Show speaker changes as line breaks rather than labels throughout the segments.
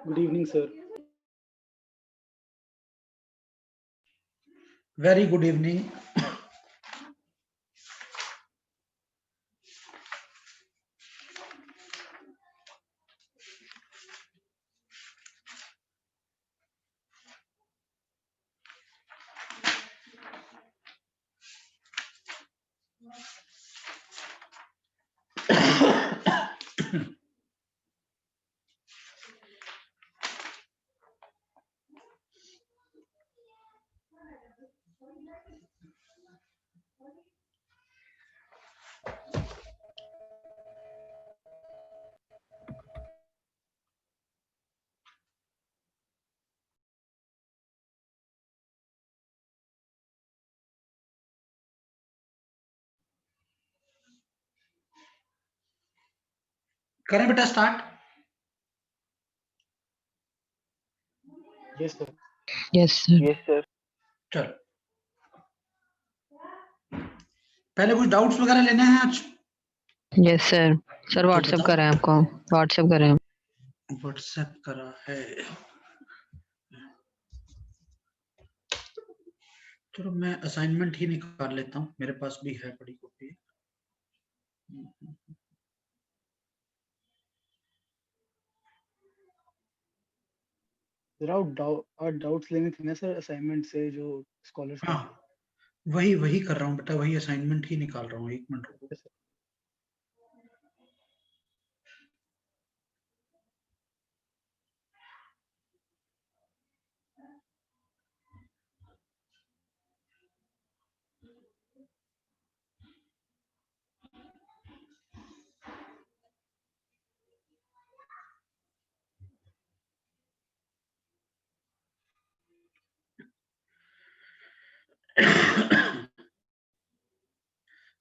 Good evening, sir.
Very good evening. करें बेटा start?
Yes, sir.
Yes, sir.
Yes, sir.
चल, पहले कुछ डाउट्स वगैरह लेने हैं आज?
Yes, sir. सर व्हाट्सएप
बताओ।
करा है आपको, व्हाट्सएप करा है।
व्हाट्सएप करा है। चलो मैं असाइनमेंट ही निकाल लेता हूँ, मेरे पास भी है बड़ी कॉपी।
सर आप डाउट्स लेने थे ना सर असाइनमेंट से जो स्कॉलर्स का।
हाँ, वही कर रहा हूँ बेटा, वही असाइनमेंट ही निकाल रहा हूँ। 1 मिनट रुको।
Yes, sir.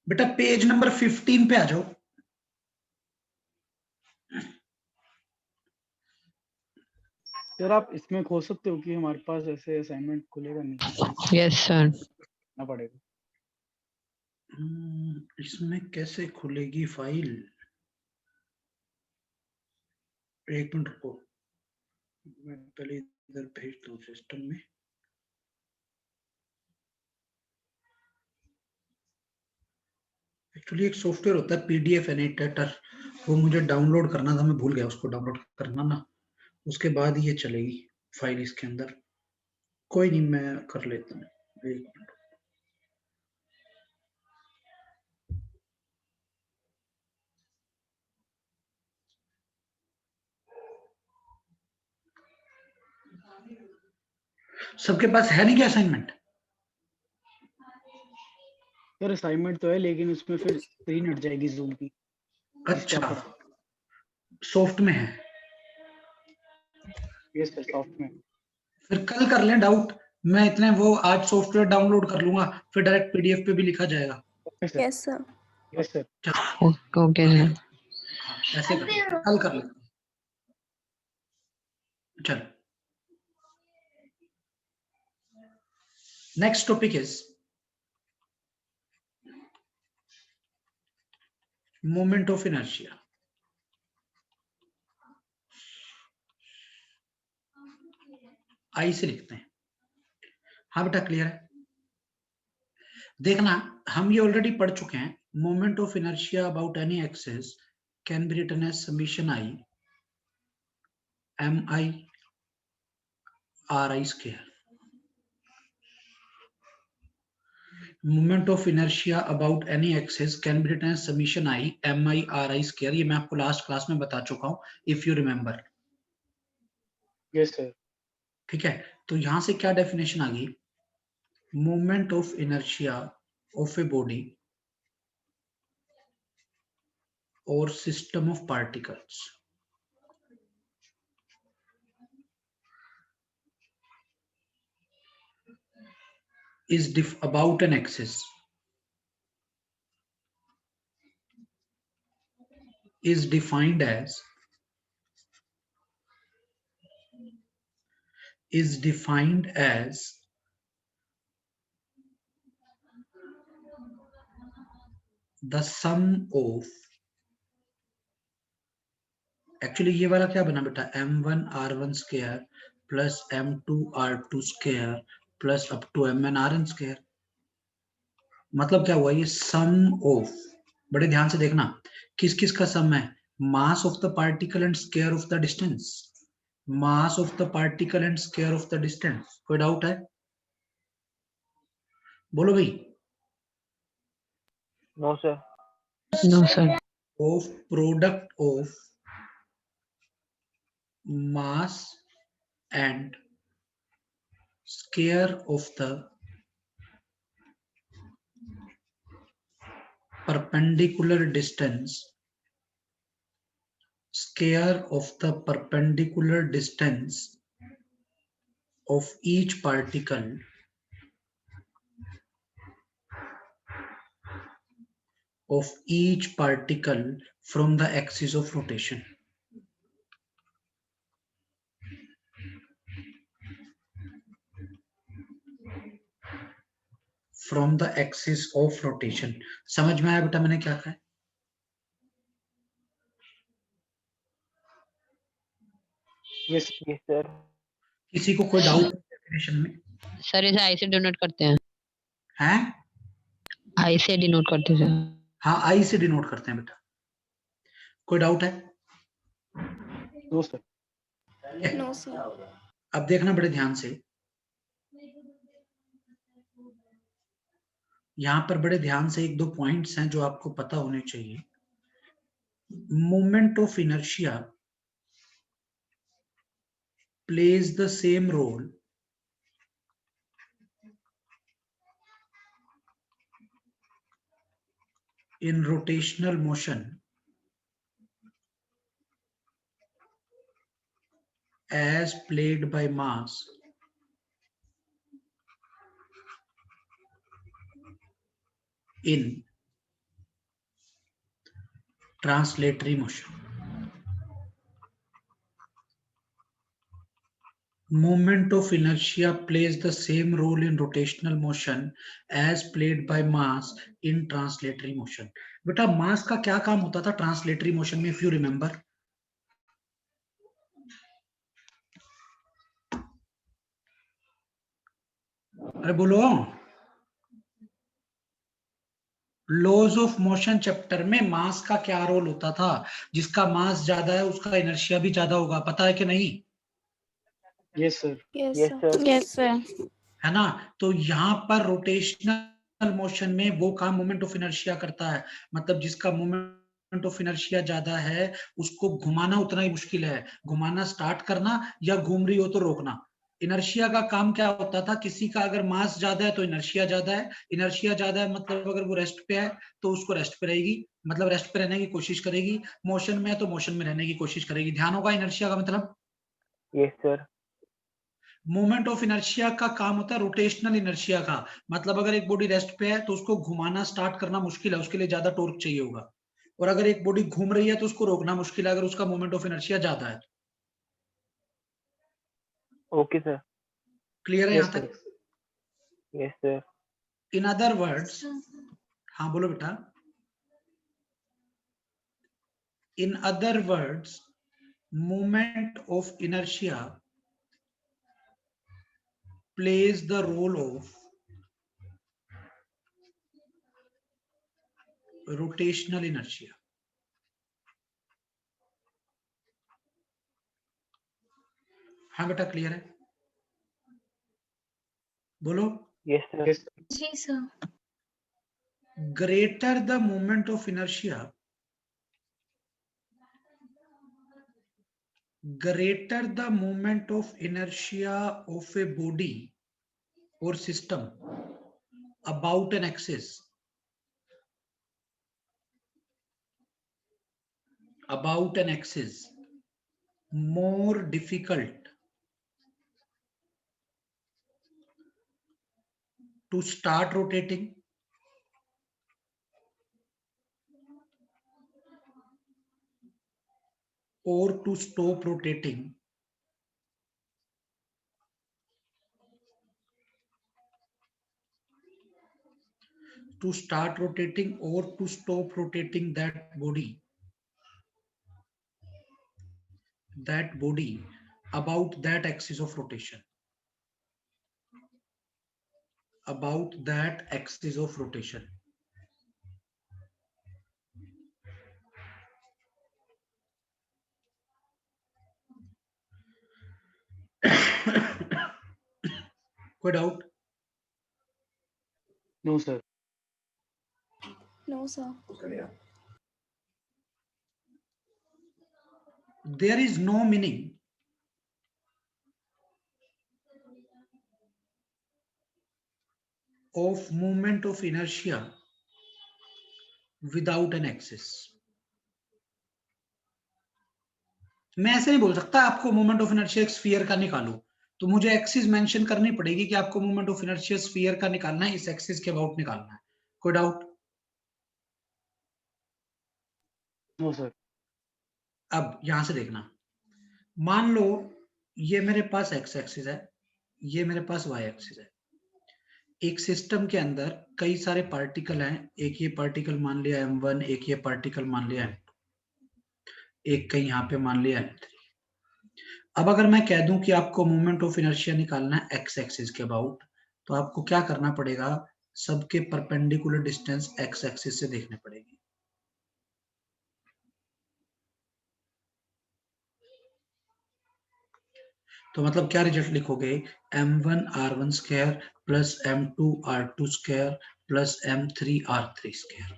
बेटा पेज नंबर 15 पे आ जाओ।
सर आप इसमें खोल सकते हो कि हमारे पास ऐसे असाइनमेंट खुलेगा नहीं।
Yes, sir.
ना पड़ेगा।
इसमें कैसे खुलेगी फाइल? 1 मिनट रुको, मैं पहले इधर भेज दूं सिस्टम में। एक्चुअली एक सॉफ्टवेयर होता है पीडीएफ एनिटेटर, वो मुझे डाउनलोड करना था, मैं भूल गया उसको डाउनलोड करना ना, उसके बाद ये चलेगी फाइल इसके अंदर। कोई नहीं, मैं कर लेता हूँ। 1 मिनट। सबके पास है नहीं क्या असाइनमेंट?
सर असाइनमेंट तो है लेकिन उसमें फिर स्क्रीन हट जाएगी जूम की।
अच्छा, सॉफ्ट में है?
यस सर, सॉफ्ट में।
फिर कल कर लें डाउट, मैं इतने वो आज सॉफ्टवेयर डाउनलोड कर लूंगा, फिर डायरेक्ट पीडीएफ पे भी लिखा जाएगा।
Yes sir. Yes sir.
Okay, sir.
हाँ, ऐसे कर लेते हैं, कल कर लेते हैं। चल next topic is moment of inertia. I से लिखते हैं। हाँ बेटा क्लियर है। देखना हम ये ऑलरेडी पढ़ चुके हैं। Moment of inertia about any axis can be written as summation I M I R I square. Moment of inertia about any axis can be written as summation I M I R I square. ये मैं आपको last class में बता चुका हूं, if you remember.
Yes sir.
ठीक है, तो यहां से क्या डेफिनेशन आ गई? Moment of inertia of a body और system of particles is about an axis is defined as the sum of, actually ये वाला क्या बना बेटा, m1 r1 square plus m2 r2 square plus up to mn rn square. मतलब क्या हुआ, ये सम ऑफ, बड़े ध्यान से देखना, किस किस का सम है? Mass of the particle and square of the distance. Mass of the particle and square of the distance. कोई डाउट है? बोलो भाई।
No sir.
No, sir.
Of product of mass and square of the perpendicular distance, square of the perpendicular distance of each particle from the axis of rotation. From the axis of rotation. समझ में आया बेटा मैंने क्या कहा?
Yes
yes sir.
किसी को कोई डाउट डेफिनेशन में?
सर इसे आई से डिनोट करते हैं।
हैं?
आई से डिनोट करते हैं सर।
हाँ, आई से डिनोट करते हैं बेटा। कोई डाउट है?
No sir.
No sir.
अब देखना बड़े ध्यान से, यहां पर बड़े ध्यान से एक दो पॉइंट्स हैं जो आपको पता होने चाहिए। Moment of inertia plays the same role in rotational motion as played by mass in translatory motion. Moment of inertia plays the same role in rotational motion as played by mass in translatory motion. बेटा मास का क्या काम होता था translatory motion में, if you remember? अरे बोलो। Laws of motion chapter में मास का क्या रोल होता था? जिसका मास ज्यादा है उसका इनर्शिया भी ज्यादा होगा, पता है कि नहीं?
Yes sir.
Yes sir.
Yes sir.
है ना? तो यहाँ पर रोटेशनल मोशन में वो काम मोमेंट ऑफ इनर्शिया करता है। मतलब जिसका मोमेंट ऑफ इनर्शिया ज्यादा है उसको घुमाना उतना ही मुश्किल है। घुमाना स्टार्ट करना या घूम रही हो तो रोकना। इनर्शिया का काम क्या होता था? किसी का अगर मास ज्यादा है तो इनर्शिया ज्यादा है। इनर्शिया ज्यादा है मतलब अगर वो रेस्ट पे है तो उसको रेस्ट पे रहेगी, मतलब रेस्ट पे रहने की कोशिश करेगी। मोशन में है तो मोशन में रहने की कोशिश करेगी। ध्यान होगा इनर्शिया का मतलब।
Yes sir.
Moment of inertia का काम होता है रोटेशनल इनर्शिया का, मतलब अगर एक बॉडी रेस्ट पे है तो उसको घुमाना स्टार्ट करना मुश्किल है, उसके लिए ज्यादा टॉर्क चाहिए होगा। और अगर एक बॉडी घूम रही है तो उसको रोकना मुश्किल है अगर उसका मोमेंट ऑफ इनर्शिया ज्यादा है।
Okay sir.
क्लियर है
यस
यहाँ तक?
Sir.
Yes, sir.
In other words, हाँ बोलो बेटा. In other words, moment of inertia plays the role of rotational inertia. हाँ बेटा क्लियर है? बोलो.
Yes, sir.
Yes,
जी sir.
Greater the moment of inertia, greater the moment of inertia of a body or system about an axis, more difficult to start rotating or to stop rotating to start rotating or to stop rotating that body about that axis of rotation, about that axis of rotation. कोई doubt?
no sir.
No sir.
There is no meaning of movement of inertia without an axis. मैं ऐसे नहीं बोल सकता आपको moment of inertia एक sphere का निकालो, तो मुझे एक्सिस मेंशन करनी पड़ेगी कि आपको मोमेंट ऑफ इनर्शिया स्फीयर का निकालना है, इस एक्सिस के अबाउट निकालना है. कोई डाउट?
No sir.
अब यहां से देखना, मान लो ये मेरे पास एक्स एक्सिस है, ये मेरे पास वाई एक्सिस है. एक सिस्टम के अंदर कई सारे पार्टिकल हैं, एक ये पार्टिकल मान लिया m1, एक ये पार्टिकल मान लिया m2, एक कहीं यहाँ पे मान लिया m3. अब अगर मैं कह दूं कि आपको मोमेंट ऑफ इनर्शिया निकालना है एक्स एक्सिस के अबाउट, तो आपको क्या करना पड़ेगा? सबके परपेंडिकुलर डिस्टेंस एक्स एक्सिस से देखने पड़ेगी. तो मतलब क्या रिजल्ट लिखोगे? m1 r1 square plus m2 r2 square plus m3 r3 square.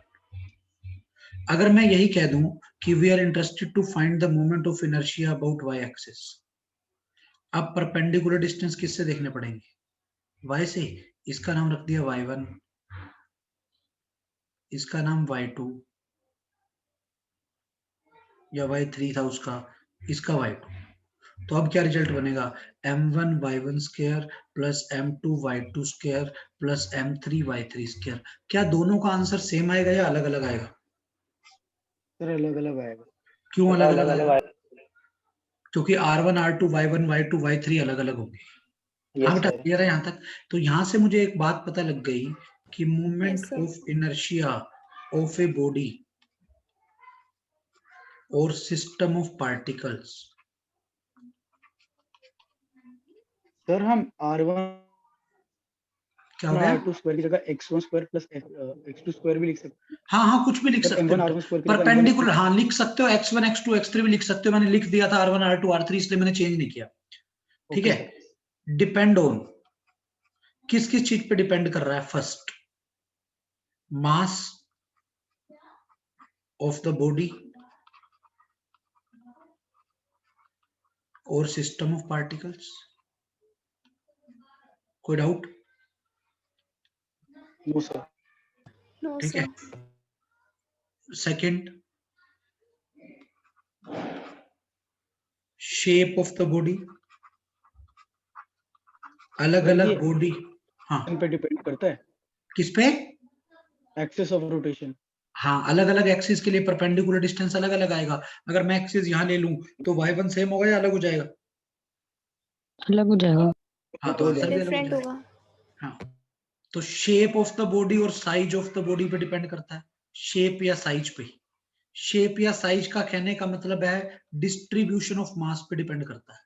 अगर मैं यही कह दूं कि we are interested to find the moment of inertia about Y axis, अब परपेंडिकुलर डिस्टेंस किससे देखने पड़ेंगे? y से. इसका नाम रख दिया y1, इसका नाम y2, या y3 था उसका, इसका y2. तो अब क्या रिजल्ट बनेगा? m1 y1 square plus m2 y2 square plus m3 y3 square. क्या दोनों का आंसर सेम आएगा या अलग अलग आएगा?
सर अलग अलग आएगा.
क्यों अलग अलग
अलग-अलग
आएगा? क्योंकि r1 r2 y1 y2 y3 अलग अलग होंगे. हाँ
Yes,
बेटा
sir.
क्लियर है यहाँ तक? तो यहाँ से मुझे एक बात पता लग गई कि movement
Yes, sir.
Of inertia of a body और सिस्टम ऑफ पार्टिकल्स,
सर हम r1
क्या हो गया?
r2 स्क्वायर की जगह x1 square plus x2 square भी लिख सकते हैं.
हाँ हाँ कुछ भी लिख
सर
सकते
m1
हो,
r1 स्क्वायर की जगह m1
परपेंडिकुलर हाँ लिख सकते हो, x1 x2 x3 भी लिख सकते हो. मैंने लिख दिया था r1 r2 r3, इसलिए मैंने चेंज नहीं किया. ठीक
ओके
है.
सर.
डिपेंड ऑन, किस किस चीज पे डिपेंड कर रहा है? First, mass of the body और सिस्टम ऑफ पार्टिकल्स. कोई डाउट?
No sir.
No
ठीक
sir.
है. Second, shape of the body, अलग
सर
अलग
ये
बॉडी. हाँ
इन पे डिपेंड करता है.
किस पे?
Axis of rotation.
हाँ अलग अलग एक्सिस के लिए परपेंडिकुलर डिस्टेंस अलग अलग आएगा. अगर मैं एक्सिस यहाँ ले लूं तो y1 सेम होगा या अलग हो जाएगा?
अलग हो जाएगा.
हाँ तो
हो
आंसर भी अलग हो
Different
जाएगा.
होगा.
हाँ तो शेप ऑफ द बॉडी और साइज ऑफ द बॉडी पे डिपेंड करता है, शेप या साइज पे। शेप या साइज का कहने का मतलब है डिस्ट्रीब्यूशन ऑफ मास पे डिपेंड करता है।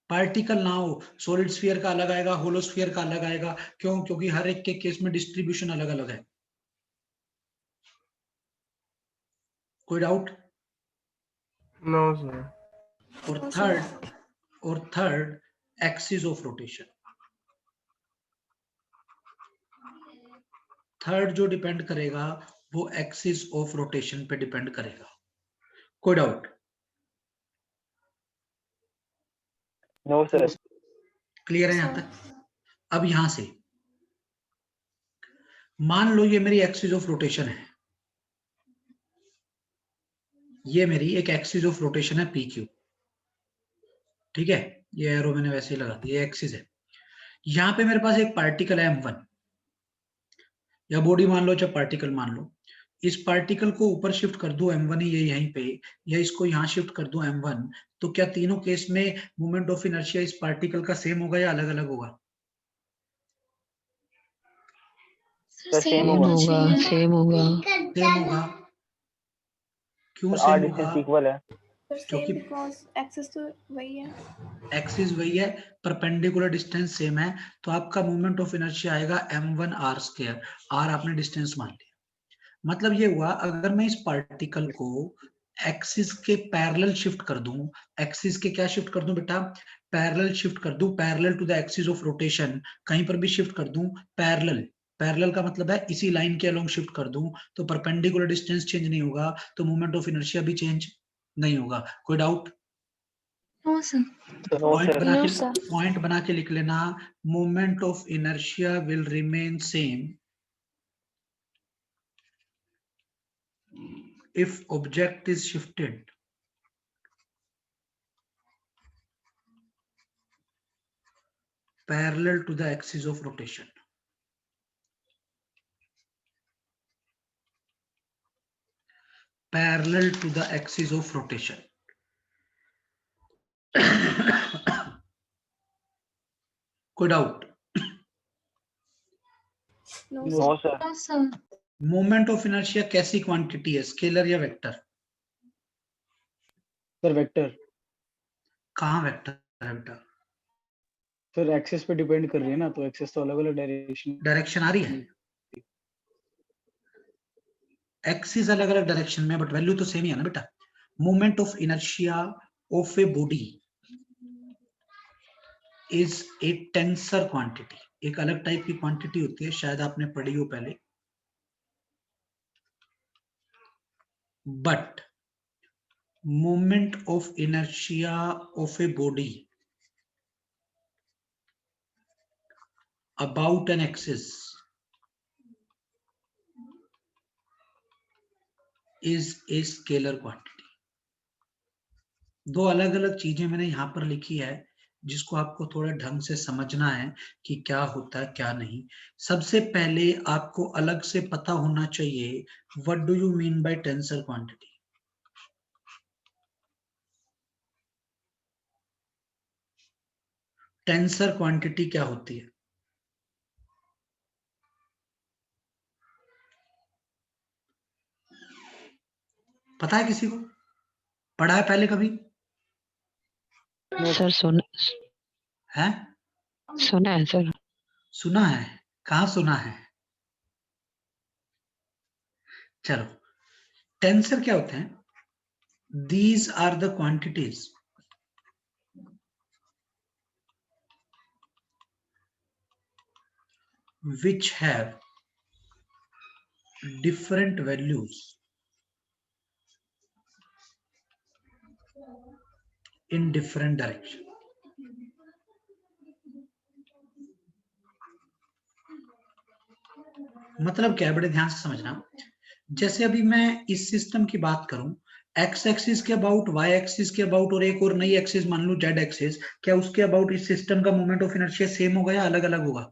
पार्टिकल ना हो, सॉलिड स्फीयर का अलग आएगा, होलो स्फीयर का अलग आएगा। क्यों? क्योंकि हर एक के केस में डिस्ट्रीब्यूशन अलग अलग है। कोई डाउट?
No sir.
और
No,
third axis of rotation. Third जो डिपेंड करेगा वो एक्सिस ऑफ रोटेशन पे डिपेंड करेगा। कोई डाउट?
No sir.
क्लियर है यहां तक? अब यहां से मान लो ये मेरी एक्सिस ऑफ रोटेशन है, ये मेरी एक एक्सिस ऑफ रोटेशन है पी क्यू, ठीक है? ये एरो मैंने वैसे ही लगा दिया, ये एक्सिस है। यहां पे मेरे पास एक पार्टिकल है m1, या बॉडी मान लो चाहे पार्टिकल मान लो। इस पार्टिकल को ऊपर शिफ्ट कर दूं m1 ये यहीं पे, या इसको यहां शिफ्ट कर दूं m1, तो क्या तीनों केस में मोमेंट ऑफ इनर्शिया इस पार्टिकल का सेम होगा या अलग अलग होगा?
सर सेम
सेम
होगा।
होगा, सेम होगा।
सेम होगा। क्यों
सर आर
सेम
डिस्टेंस
होगा?
इक्वल है।
सर
क्योंकि
सेम बिकॉज एक्सेस तो वही है।
एक्सिस वही है, परपेंडिकुलर डिस्टेंस सेम है, तो आपका मोमेंट ऑफ इनर्शिया आएगा m1 r²। r आपने डिस्टेंस मान लिया। मतलब ये हुआ, अगर मैं इस पार्टिकल को एक्सिस के पैरेलल शिफ्ट कर दूं, एक्सिस के क्या शिफ्ट कर दूं बेटा? पैरेलल शिफ्ट कर दूं, parallel to the axis of rotation, कहीं पर भी शिफ्ट कर दूं पैरेलल। पैरेलल का मतलब है इसी लाइन के अलोंग शिफ्ट कर दूं, तो परपेंडिकुलर डिस्टेंस चेंज नहीं होगा, तो मोमेंट ऑफ इनर्शिया भी चेंज नहीं होगा। कोई doubt?
No sir.
No sir.
No, sir.
Point बना के लिख लेना, moment of inertia will remain same if object is shifted parallel to the axis of rotation. Parallel to the axis of rotation. कोई doubt?
No,
no sir.
sir.
Moment of inertia कैसी quantity है, scalar या vector?
Sir vector.
कहाँ vector है बेटा?
Sir axis पे depend कर रही है ना, तो एक्सिस तो अलग अलग
डायरेक्शन आ रही है, एक्सिस अलग अलग डायरेक्शन में, बट वैल्यू तो सेम ही है ना बेटा। Moment of inertia of a body is a tensor quantity. एक अलग टाइप की क्वांटिटी होती है, शायद आपने पढ़ी हो पहले। But moment of inertia of a body about an axis is a scalar quantity. दो अलग अलग चीजें मैंने यहां पर लिखी है, जिसको आपको थोड़ा ढंग से समझना है कि क्या होता है क्या नहीं। सबसे पहले आपको अलग से पता होना चाहिए, what do you mean by tensor quantity? Tensor quantity क्या होती है? पता है किसी को? पढ़ा है पहले कभी?
सर सुना
है?
सुना है सर।
सुना है? कहाँ सुना है? चलो, टेंसर क्या होते हैं? These are the quantities which have different values in different direction. मतलब क्या? बड़े ध्यान से समझना। जैसे अभी मैं इस सिस्टम की बात करूं, एक्स एक्सिस के अबाउट, वाई एक्सिस के अबाउट, और एक और नई एक्सिस मान लो जेड एक्सिस, क्या उसके अबाउट इस सिस्टम का मोमेंट ऑफ इनर्शिया सेम होगा या अलग अलग होगा?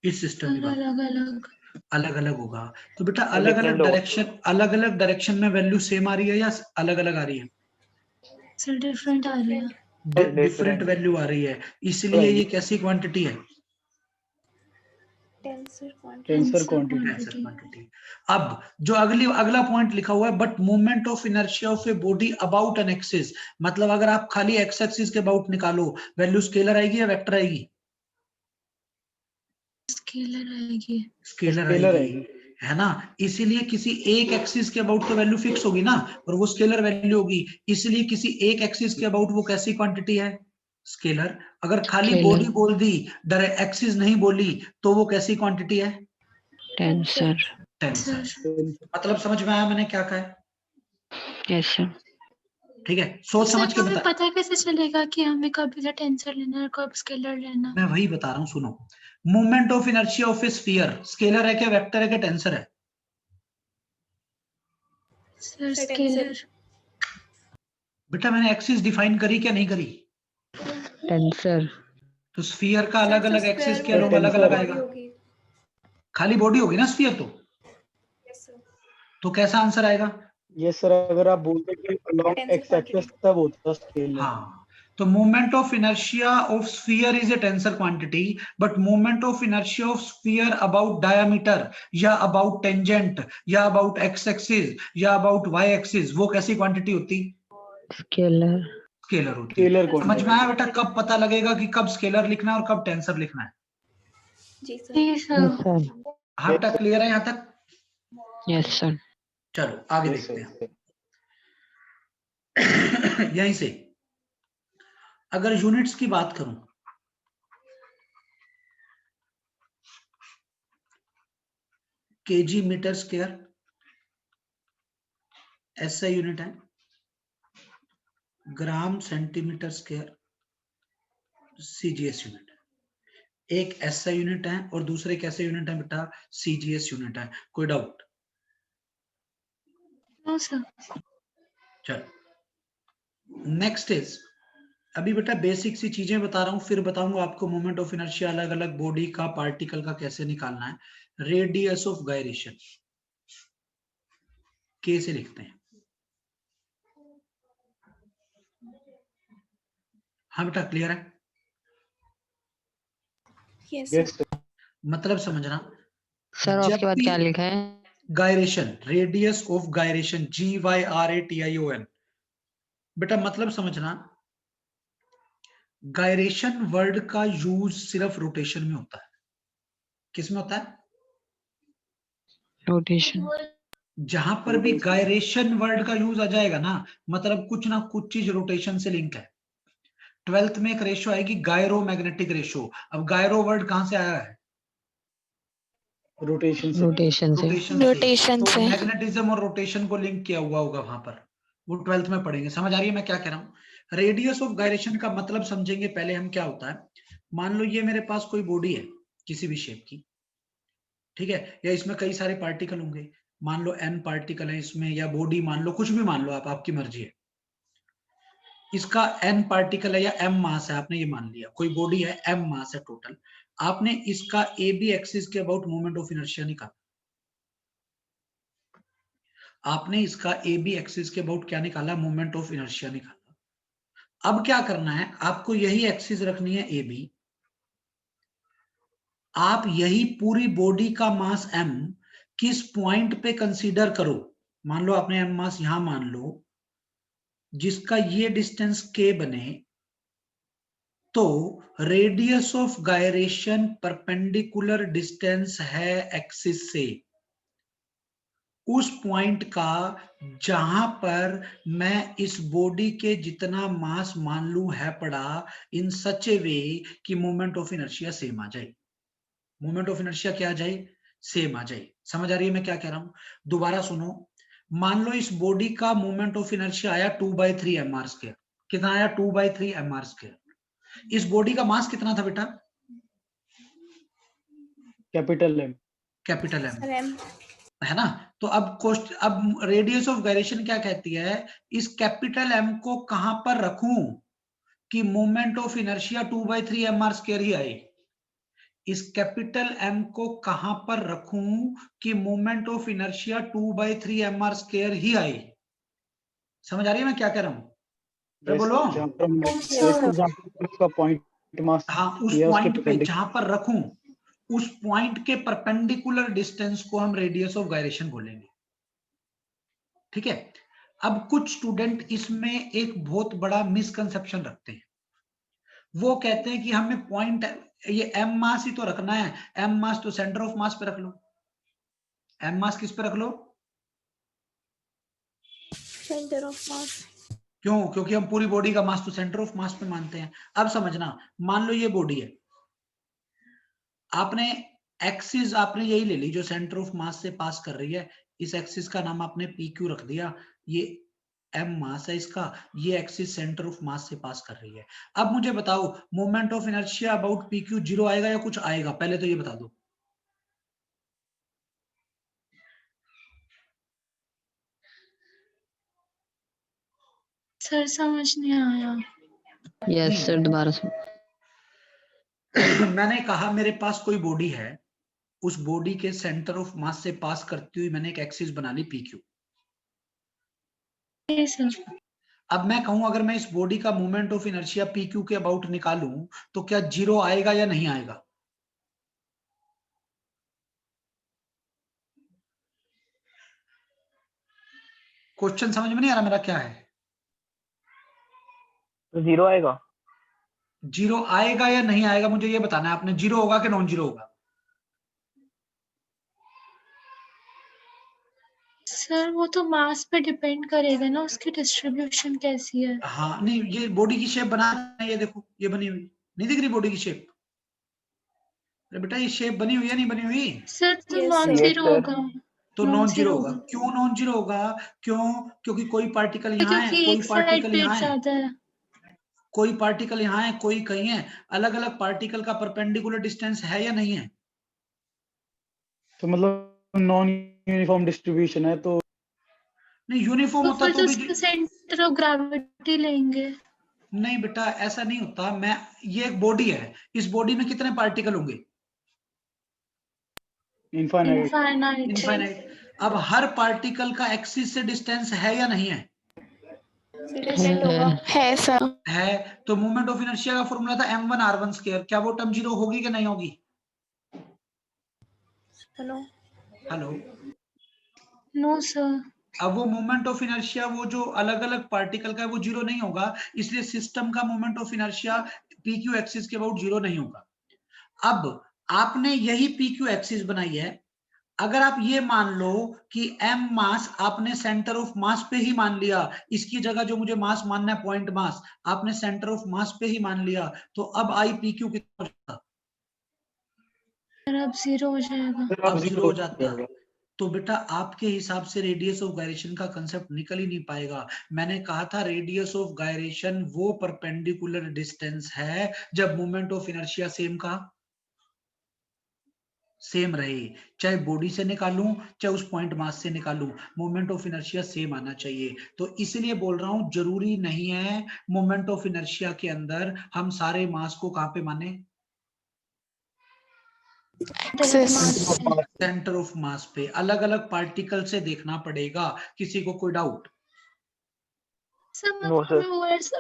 इस सिस्टम की बात अलग अलग होगा। तो बेटा अलग अलग डायरेक्शन में वैल्यू सेम आ रही है या अलग अलग आ रही है?
सर डिफरेंट आ रही है।
डिफरेंट वैल्यू आ रही है, इसलिए ये कैसी क्वांटिटी है?
Tensor quantity.
Tensor quantity.
Tensor quantity. अब जो अगला पॉइंट लिखा हुआ है, but moment of inertia of a body about an axis, मतलब अगर आप खाली एक्स एक्सिस के अबाउट निकालो, वैल्यू स्केलर आएगी या वेक्टर आएगी?
स्केलर आएगी।
स्केलर
स्केलर
आएगी, है ना। इसीलिए किसी एक एक्सिस के अबाउट तो वैल्यू फिक्स होगी ना, और वो स्केलर वैल्यू होगी, इसलिए किसी एक एक्सिस के अबाउट वो कैसी क्वांटिटी है? स्केलर। अगर खाली
Scalar.
बॉडी बोल दी, डायरेक्ट एक्सिस नहीं बोली, तो वो कैसी क्वांटिटी है?
Tensor.
टेंसर। मतलब समझ में आया मैंने क्या कहा है?
Yes, sir.
ठीक है, सोच समझ के
हमें
बता।
पता कैसे चलेगा कि हमें कब इधर टेंसर लेना है और कब स्केलर लेना?
मैं वही बता रहा हूँ, सुनो। Movement of inertia of A sphere scalar है क्या, वेक्टर है क्या, टेंसर है?
Sir scalar.
बेटा मैंने एक्सिस डिफाइन करी क्या नहीं करी?
Tensor.
तो स्फीयर का अलग अलग एक्सिस के
वाला
अलग अलग
tensor
आएगा। खाली बॉडी होगी ना स्फीयर तो कैसा आंसर आएगा?
यस सर, अगर आप बोलते कि along x axis तब होता स्केलर।
हाँ, तो moment of inertia of sphere is a tensor quantity, but moment of inertia of sphere about diameter या अबाउट टेंजेंट या अबाउट एक्स एक्सिस या अबाउट वाई एक्सिस, वो कैसी क्वांटिटी होती?
Scalar.
स्केलर होती।
स्केलर
समझ
क्वांटिटी।
में आया बेटा? कब पता लगेगा कि कब स्केलर लिखना है और कब टेंसर लिखना है?
जी सर।
Yes, sir.
हाँ बेटा, क्लियर है यहाँ तक?
Yes, sir.
चलो आगे
Yes,
देखते
sir.
हैं। यहीं से अगर यूनिट्स की बात करूं, kg metre square SI unit है, gram centimetre square CGS unit है। एक एसआई यूनिट है और दूसरे कैसे यूनिट है बेटा? सीजीएस यूनिट है। कोई डाउट?
No sir.
चलो नेक्स्ट इज, अभी बेटा बेसिक सी चीजें बता रहा हूं, फिर बताऊंगा आपको मोमेंट ऑफ इनर्शिया अलग अलग बॉडी का, पार्टिकल का कैसे निकालना है। रेडियस ऑफ गायरेशन कैसे लिखते हैं? हाँ बेटा, क्लियर है?
Yes
Yes,
sir.
sir.
मतलब समझना,
सर
जब
उसके बाद
भी
क्या लिखा है?
Gyration, radius of gyration, GYRATION, बेटा मतलब समझना, गायरेशन वर्ड का यूज सिर्फ रोटेशन में होता है। किस में होता है?
Rotation.
जहां पर भी गायरेशन वर्ड का यूज आ जाएगा ना कुछ चीज रोटेशन से लिंक है। 12th में एक रेशो आएगी गायरो मैग्नेटिक रेशो। अब गायरो वर्ड कहां से आया है?
रोटेशन से।
Rotation से.
रोटेशन
तो
से।
मैग्नेटिज्म और रोटेशन को लिंक किया हुआ होगा वहां पर, वो 12th में पढ़ेंगे। समझ आ रही है मैं क्या कह रहा हूँ? रेडियस ऑफ गायरेशन का मतलब समझेंगे पहले हम क्या होता है। मान लो ये मेरे पास कोई बॉडी है किसी भी शेप की, ठीक है, या इसमें कई सारे पार्टिकल होंगे, मान लो n पार्टिकल है इसमें, या बॉडी मान लो, कुछ भी मान लो आप, आपकी मर्जी है। इसका n पार्टिकल है या m मास है, आपने ये मान लिया कोई बॉडी है, m मास है टोटल। आपने इसका ए बी एक्सिस के अबाउट मोमेंट ऑफ इनर्शिया निकाला। आपने इसका ए बी एक्सिस के अबाउट क्या निकाला? मोमेंट ऑफ इनर्शिया निकाला। अब क्या करना है आपको? यही एक्सिस रखनी है ए बी। आप यही पूरी बॉडी का मास m किस पॉइंट पे कंसीडर करो। मान लो आपने m मास यहां मान लो, जिसका ये डिस्टेंस k बने, तो radius of gyration perpendicular distance है एक्सिस से, उस पॉइंट का जहां पर मैं इस बॉडी के जितना मास मान लू है पड़ा, इन सच ए वे कि मोमेंट ऑफ इनर्शिया सेम आ जाए। मोमेंट ऑफ इनर्शिया क्या आ जाए? सेम आ जाए। समझ आ रही है मैं क्या कह रहा हूं? दोबारा सुनो, मान लो इस बॉडी का मोमेंट ऑफ इनर्शिया आया 2/3 mr²। कितना आया? 2/3 mr²। इस बॉडी का मास कितना था बेटा?
Capital M।
Capital M,
sir M.
है ना। तो अब रेडियस ऑफ गायरेशन क्या कहती है? इस कैपिटल M को कहां पर रखूं कि मोमेंट ऑफ इनर्शिया 2/3 mr² ही आए? इस कैपिटल M को कहां पर रखूं कि मोमेंट ऑफ इनर्शिया 2/3 mr² ही आए? समझ आ रही है मैं क्या कह रहा हूं? क्या बोलो?
जहाँ पर उसका पॉइंट मास
हाँ, उस
दिया उसके
पॉइंट पे जहां पर रखूं, उस पॉइंट के परपेंडिकुलर डिस्टेंस को हम रेडियस ऑफ गायरेशन बोलेंगे। ठीक है। अब कुछ स्टूडेंट इसमें एक बहुत बड़ा मिसकंसेप्शन रखते हैं। वो कहते हैं कि हमें पॉइंट, ये एम मास ही तो रखना है, एम मास तो सेंटर ऑफ मास पे रख लो। एम मास किस पे रख लो?
सेंटर ऑफ मास।
क्यों? क्योंकि हम पूरी बॉडी का मास तो सेंटर ऑफ मास पे मानते हैं। अब समझना, मान लो ये बॉडी है, आपने एक्सिस आपने यही ले ली जो सेंटर ऑफ मास से पास कर रही है, इस एक्सिस का नाम आपने पी क्यू रख दिया, ये एम मास है इसका, ये एक्सिस सेंटर ऑफ मास से पास कर रही है। अब मुझे बताओ, moment of inertia about P Q 0 आएगा या कुछ आएगा? पहले तो ये बता दो।
सर समझ नहीं आया।
यस सर, दोबारा से।
मैंने कहा मेरे पास कोई बॉडी है, उस बॉडी के सेंटर ऑफ मास से पास करती हुई मैंने एक एक्सिस बना ली पी क्यू।
सर
अब मैं कहूं अगर मैं इस बॉडी का moment of inertia P Q के अबाउट निकालूं तो क्या 0 आएगा या नहीं आएगा? क्वेश्चन समझ में नहीं आ रहा मेरा क्या है?
तो 0 आएगा।
0 आएगा या नहीं आएगा मुझे ये बताना है आपने। 0 होगा कि नॉन 0 होगा?
सर वो तो मास पे डिपेंड करेगा ना, उसकी डिस्ट्रीब्यूशन कैसी है।
हाँ, नहीं ये बॉडी की शेप बना है, ये देखो ये बनी हुई, नहीं दिख रही बॉडी की शेप? अरे बेटा ये शेप बनी हुई है नहीं बनी हुई?
सर तो
Yes,
नॉन
sir.
जीरो होगा।
तो नॉन जीरो
non-zero
होगा। क्यों नॉन जीरो होगा? क्यों? क्योंकि कोई पार्टिकल यहाँ है,
क्योंकि
कोई
एक साइड
पार्टिकल
पे
यहाँ है,
ज्यादा है।
कोई पार्टिकल यहाँ है, कोई कहीं है। अलग अलग पार्टिकल का परपेंडिकुलर डिस्टेंस है या नहीं है?
तो मतलब नॉन यूनिफॉर्म डिस्ट्रीब्यूशन है तो
नहीं, यूनिफॉर्म
तो
होता
फिर
तो
तो
भी
उसका सेंटर ऑफ ग्रेविटी लेंगे।
नहीं बेटा ऐसा नहीं होता। मैं, ये एक बॉडी है, इस बॉडी में कितने पार्टिकल होंगे?
इनफाइनाइट।
इनफाइनाइट। अब हर पार्टिकल का एक्सिस से डिस्टेंस है या नहीं है?
डिस्टेंट होगा। है सर।
है। तो मोमेंट ऑफ इनर्शिया का फॉर्मूला था m1r1 स्क्वायर। क्या वो टर्म 0 होगी कि नहीं होगी?
हेलो।
हेलो।
No sir.
अब वो मोमेंट ऑफ इनर्शिया वो जो अलग अलग पार्टिकल का है वो 0 नहीं होगा, इसलिए सिस्टम का moment of inertia P Q axis के अबाउट 0 नहीं होगा। अब आपने यही पी क्यू एक्सिस बनाई है, अगर आप ये मान लो कि m मास आपने सेंटर ऑफ मास पे ही मान लिया, इसकी जगह जो मुझे मास मानना है पॉइंट मास आपने सेंटर ऑफ मास पे ही मान लिया, तो अब आई पी क्यू कितना हो जाता?
अब 0 हो जाएगा।
अब 0 हो जाता। तो बेटा आपके हिसाब से रेडियस ऑफ गायरेशन का कंसेप्ट निकल ही नहीं पाएगा। मैंने कहा था रेडियस ऑफ गायरेशन वो परपेंडिकुलर डिस्टेंस है जब मोमेंट ऑफ इनर्शिया सेम का सेम रहे, चाहे बॉडी से निकालूं चाहे उस पॉइंट मास से निकालूं, मोमेंट ऑफ इनर्शिया सेम आना चाहिए। तो इसलिए बोल रहा हूं जरूरी नहीं है मोमेंट ऑफ इनर्शिया के अंदर हम सारे मास को कहां पे माने? सेंटर ऑफ मास पे। अलग अलग पार्टिकल से देखना पड़ेगा। किसी को कोई doubt?
No sir.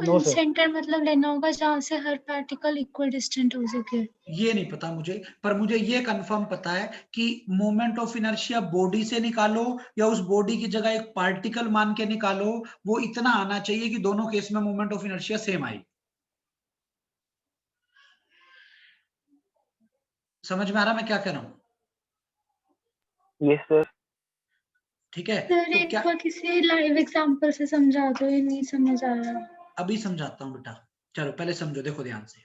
No, sir.
Centre मतलब लेना होगा जहाँ से हर पार्टिकल इक्वल डिस्टेंट हो सके।
ये नहीं पता मुझे, पर मुझे ये कंफर्म पता है कि मोमेंट ऑफ इनर्शिया बॉडी से निकालो या उस बॉडी की जगह एक पार्टिकल मान के निकालो, वो इतना आना चाहिए कि दोनों केस में मोमेंट ऑफ इनर्शिया सेम आई। समझ में आ रहा मैं क्या कह रहा हूं?
Yes sir.
ठीक है।
सर
तो
एक
क्या,
बार किसी लाइव एग्जांपल से समझा दो, ये नहीं समझ आ रहा।
अभी समझाता हूं बेटा, चलो पहले समझो, देखो ध्यान से।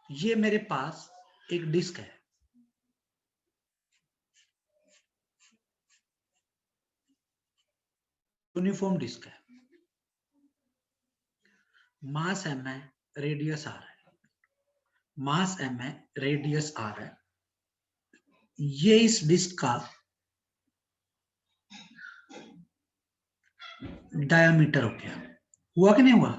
ये मेरे पास एक डिस्क है, यूनिफॉर्म डिस्क है, मास m है, रेडियस r है, मास m है, रेडियस r है। ये इस डिस्क का डायमीटर हो गया, हुआ कि नहीं हुआ?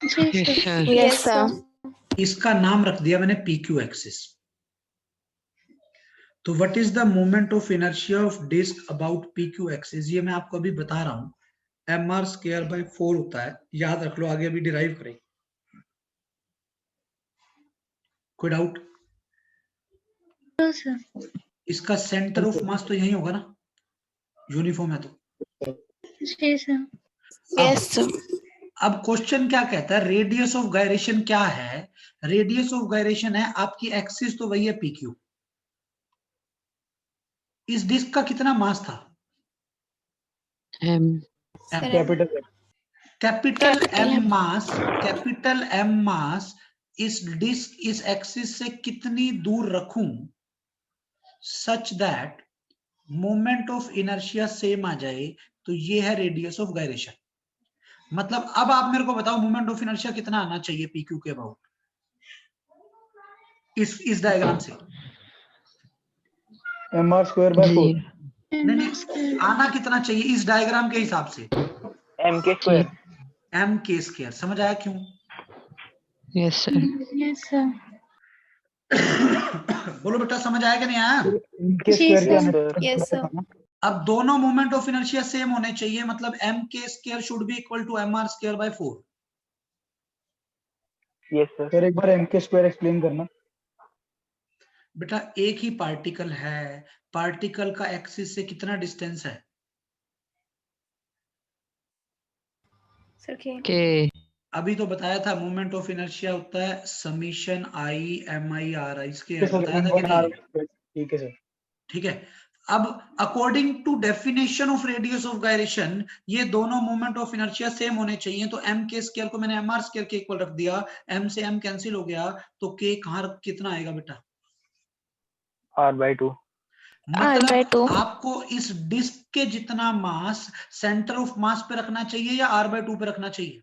Yes sir.
Yes sir.
इसका नाम रख दिया मैंने पी क्यू एक्सिस। तो what is the moment of inertia of disc about P Q axis, ये मैं आपको अभी बता रहा हूं, mr²/4 होता है, याद रख लो, आगे अभी डिराइव करेंगे। कोई डाउट?
No, sir.
इसका सेंटर ऑफ मास तो यही होगा ना, यूनिफॉर्म है तो।
जी sir.
Yes, sir.
अब क्वेश्चन क्या कहता है, रेडियस ऑफ गायरेशन क्या है? रेडियस ऑफ गायरेशन है आपकी एक्सिस तो वही है पी क्यू। इस डिस्क का कितना मास था?
M
Sir,
capital
capital
Capital
M
M.
Mass, capital M mass इस डिस्क, इस एक्सिस से कितनी दूर रखूं such that moment of inertia same आ जाए, तो ये है रेडियस ऑफ गायरेशन। मतलब अब आप मेरे को बताओ मोमेंट ऑफ इनर्शिया कितना आना चाहिए पी क्यू के अबाउट, इस डायग्राम से।
mr²/4
नहीं, आना कितना चाहिए इस डायग्राम के हिसाब से?
mk²।
एम के स्क्वायर। समझ आया क्यों?
yes sir
Yes sir.
बोलो बेटा, समझ आया कि नहीं आया?
इनके
जी,
स्क्वायर क्या
Yes, sir.
Yes, sir.
अब दोनों मोमेंट ऑफ इनर्शिया सेम होने चाहिए, मतलब एम के square should be equal to mr²/4।
Yes, sir.
Sir एक बार mk² एक्सप्लेन करना।
बेटा एक ही पार्टिकल है, पार्टिकल का एक्सिस से कितना डिस्टेंस है?
Sir, K.
K
अभी तो बताया था मोमेंट ऑफ इनर्शिया होता है summation I M I R आई, इसके
सर
बताया था कि नहीं?
ठीक है सर।
ठीक है। अब according to definition of radius of gyration ये दोनों मोमेंट ऑफ इनर्शिया सेम होने चाहिए, तो एम के स्क्वायर को मैंने एम आर स्क्वायर के इक्वल रख दिया, एम से एम कैंसिल हो गया, तो के कहां कितना आएगा बेटा?
r/2।
मतलब
R/2.
आपको इस डिस्क के जितना मास सेंटर ऑफ मास पे रखना चाहिए या r/2 पे रखना चाहिए?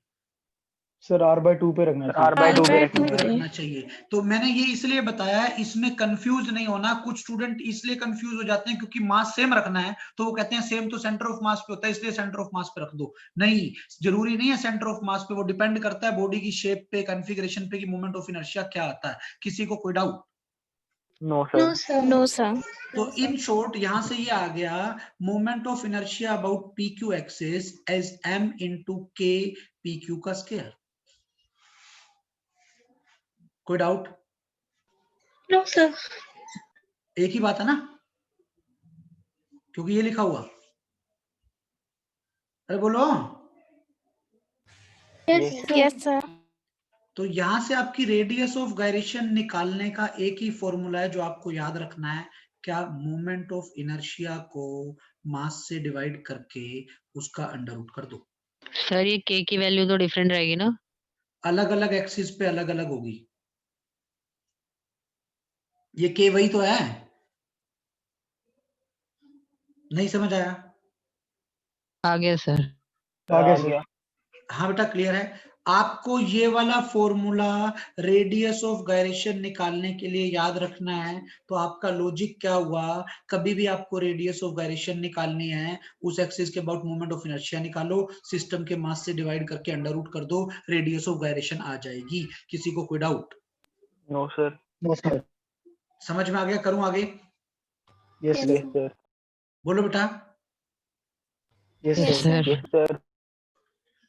सर r/2 पे रखना चाहिए।
r/2 पे
R/2
रखना
पे
चाहिए।
रखना चाहिए। तो मैंने ये इसलिए बताया है, इसमें कंफ्यूज नहीं होना। कुछ स्टूडेंट इसलिए कंफ्यूज हो जाते हैं क्योंकि मास सेम रखना है, तो वो कहते हैं सेम तो सेंटर ऑफ मास पे होता है इसलिए सेंटर ऑफ मास पे रख दो। नहीं, जरूरी नहीं है सेंटर ऑफ मास पे, वो डिपेंड करता है बॉडी की शेप पे, कॉन्फ़िगरेशन पे कि मोमेंट ऑफ इनर्शिया क्या आता है। किसी को कोई doubt?
No, sir.
No sir.
No, sir.
तो इन शॉर्ट यहां से ये आ गया, moment of inertia about P Q axis as M into K P Q का स्क्वायर। कोई डाउट?
No sir.
एक ही बात है ना, क्योंकि ये लिखा हुआ। अरे बोलो।
Yes
Yes.
sir.
Yes, sir.
तो यहां से आपकी रेडियस ऑफ गायरेशन निकालने का एक ही फॉर्मूला है जो आपको याद रखना है। क्या? मोमेंट ऑफ इनर्शिया को मास से डिवाइड करके उसका अंडर रूट कर दो।
सर ये K की वैल्यू तो डिफरेंट रहेगी ना?
अलग अलग एक्सिस पे अलग अलग होगी। ये के वही तो है, नहीं समझ आया?
आ गया सर।
आगे
आ
सर।
गया।
हाँ बेटा क्लियर है। आपको ये वाला फॉर्मूला रेडियस ऑफ गायरेशन निकालने के लिए याद रखना है। तो आपका लॉजिक क्या हुआ, कभी भी आपको रेडियस ऑफ गायरेशन निकालनी है, उस एक्सिस के अबाउट मोमेंट ऑफ इनर्शिया निकालो, सिस्टम के मास से डिवाइड करके अंडर रूट कर दो, रेडियस ऑफ गायरेशन आ जाएगी। किसी को कोई doubt?
No, sir.
No sir.
समझ में आ गया? करूं आगे?
Yes
Yes,
sir.
Yes, sir.
बोलो बेटा।
Yes
Yes,
sir.
sir.
Yes, sir.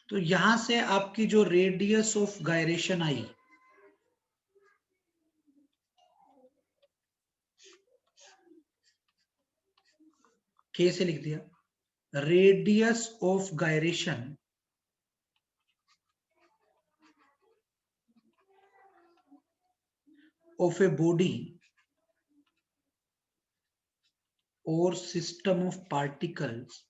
तो यहां से आपकी जो रेडियस ऑफ गायरेशन आई, के से लिख दिया, radius of gyration of a body or system of particles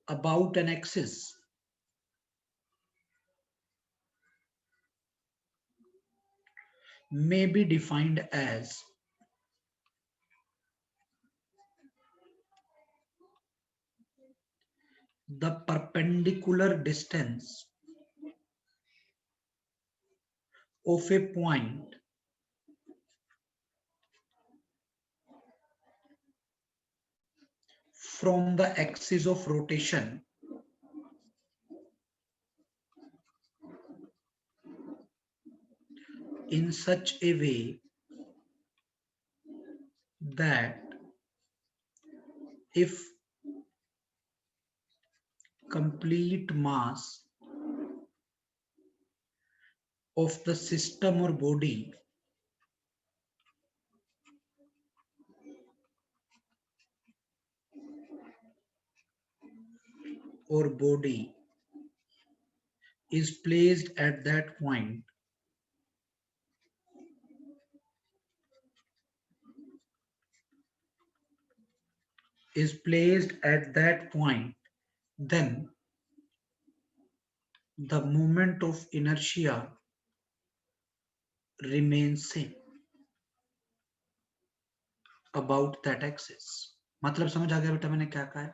about an axis may be defined as the perpendicular distance of a point from the axis of rotation in such a way that if complete mass of the system or body is placed at that point, then the moment of inertia remains same about that axis. मतलब समझ आ गया बेटा मैंने क्या कहा है?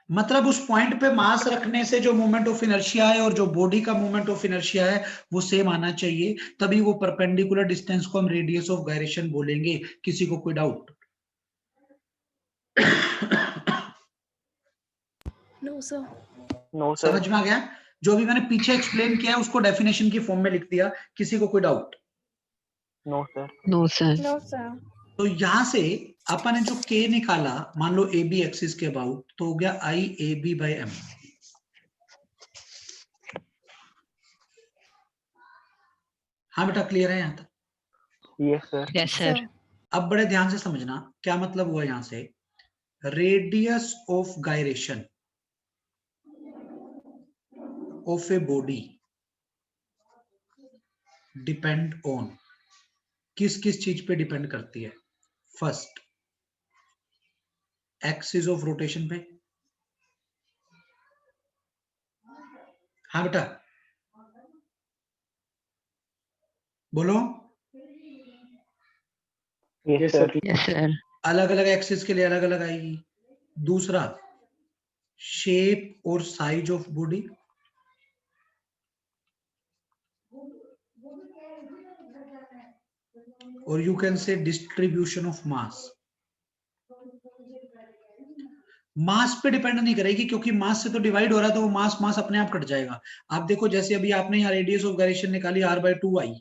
मतलब उस पॉइंट पे मास रखने से जो मोमेंट ऑफ इनर्शिया है और जो बॉडी का मोमेंट ऑफ इनर्शिया है वो सेम आना चाहिए, तभी वो परपेंडिकुलर डिस्टेंस को हम रेडियस ऑफ गायरेशन बोलेंगे। किसी को कोई doubt?
No, sir.
No, sir.
समझ में आ गया? जो भी मैंने पीछे एक्सप्लेन किया है उसको डेफिनेशन की फॉर्म में लिख दिया। किसी को कोई doubt?
No, sir.
No, sir.
No, sir.
तो यहां से अपन ने जो k निकाला, मान लो ए बी एक्सिस के अबाउट, तो हो गया आई ए बी बाई एम। हाँ बेटा, क्लियर है यहाँ तक?
Yes, sir.
Yes, sir.
अब बड़े ध्यान से समझना क्या मतलब हुआ यहां से। Radius of gyration of a body depend on, किस किस चीज पे डिपेंड करती है? फर्स्ट, एक्सिस ऑफ रोटेशन पे। हाँ बेटा बोलो।
Yes, sir.
Yes, sir.
अलग अलग एक्सिस के लिए अलग अलग आएगी। दूसरा, शेप और साइज ऑफ बॉडी। और you can say distribution of mass. Mass पे डिपेंड नहीं करेगी, क्योंकि मास से तो डिवाइड हो रहा है, तो वो मास मास अपने आप कट जाएगा। आप देखो, जैसे अभी आपने यहाँ रेडियस ऑफ गायरेशन निकाली r/2 आई।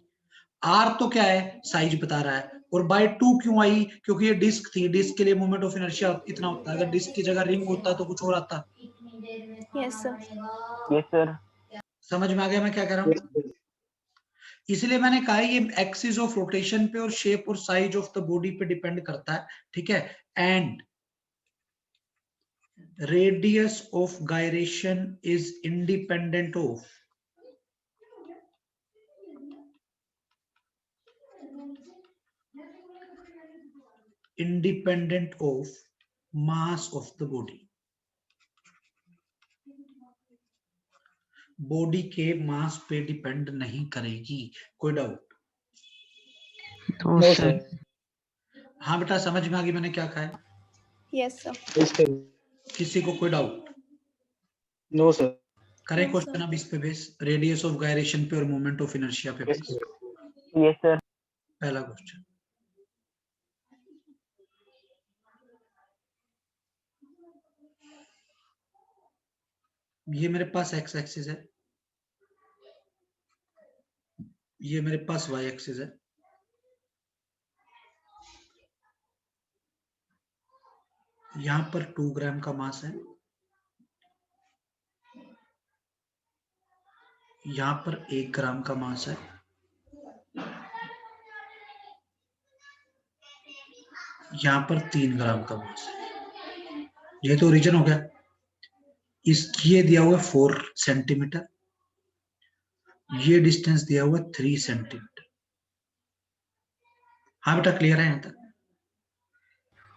r तो क्या है? साइज बता रहा है। और बाय 2 क्यों आई? क्योंकि ये डिस्क थी, डिस्क के लिए मोमेंट ऑफ इनर्शिया इतना होता है। अगर डिस्क की जगह रिंग होता तो कुछ और आता।
Yes, sir.
Yes, sir.
समझ में आ गया मैं क्या कह रहा हूँ? इसलिए मैंने कहा ये एक्सिस ऑफ रोटेशन पे और शेप और साइज ऑफ द बॉडी पे डिपेंड करता है, ठीक है। And radius of gyration is independent of mass of the body. Body के मास पे डिपेंड नहीं करेगी। कोई डाउट?
No,
No,
sir.
हाँ बेटा, समझ में आ गई मैंने क्या कहा है?
Yes, sir.
Yes, sir.
किसी को कोई डाउट?
No, sir.
करें
No,
क्वेश्चन अब इस पे बेस, रेडियस ऑफ गायरेशन पे और मोमेंट ऑफ इनर्शिया पे
Yes,
base.
sir.
Yes, sir.
पहला क्वेश्चन, ये मेरे पास एक्स एक्सिस है, ये मेरे पास वाई एक्सिस है। यहां पर 2 ग्राम का मास है, यहां पर 1 ग्राम का मास है, यहां पर 3 ग्राम का मास है। ये तो ओरिजिन हो गया। ये दिया हुआ 4 सेंटीमीटर, ये डिस्टेंस दिया हुआ 3 सेंटीमीटर। हाँ बेटा, क्लियर है यहां तक?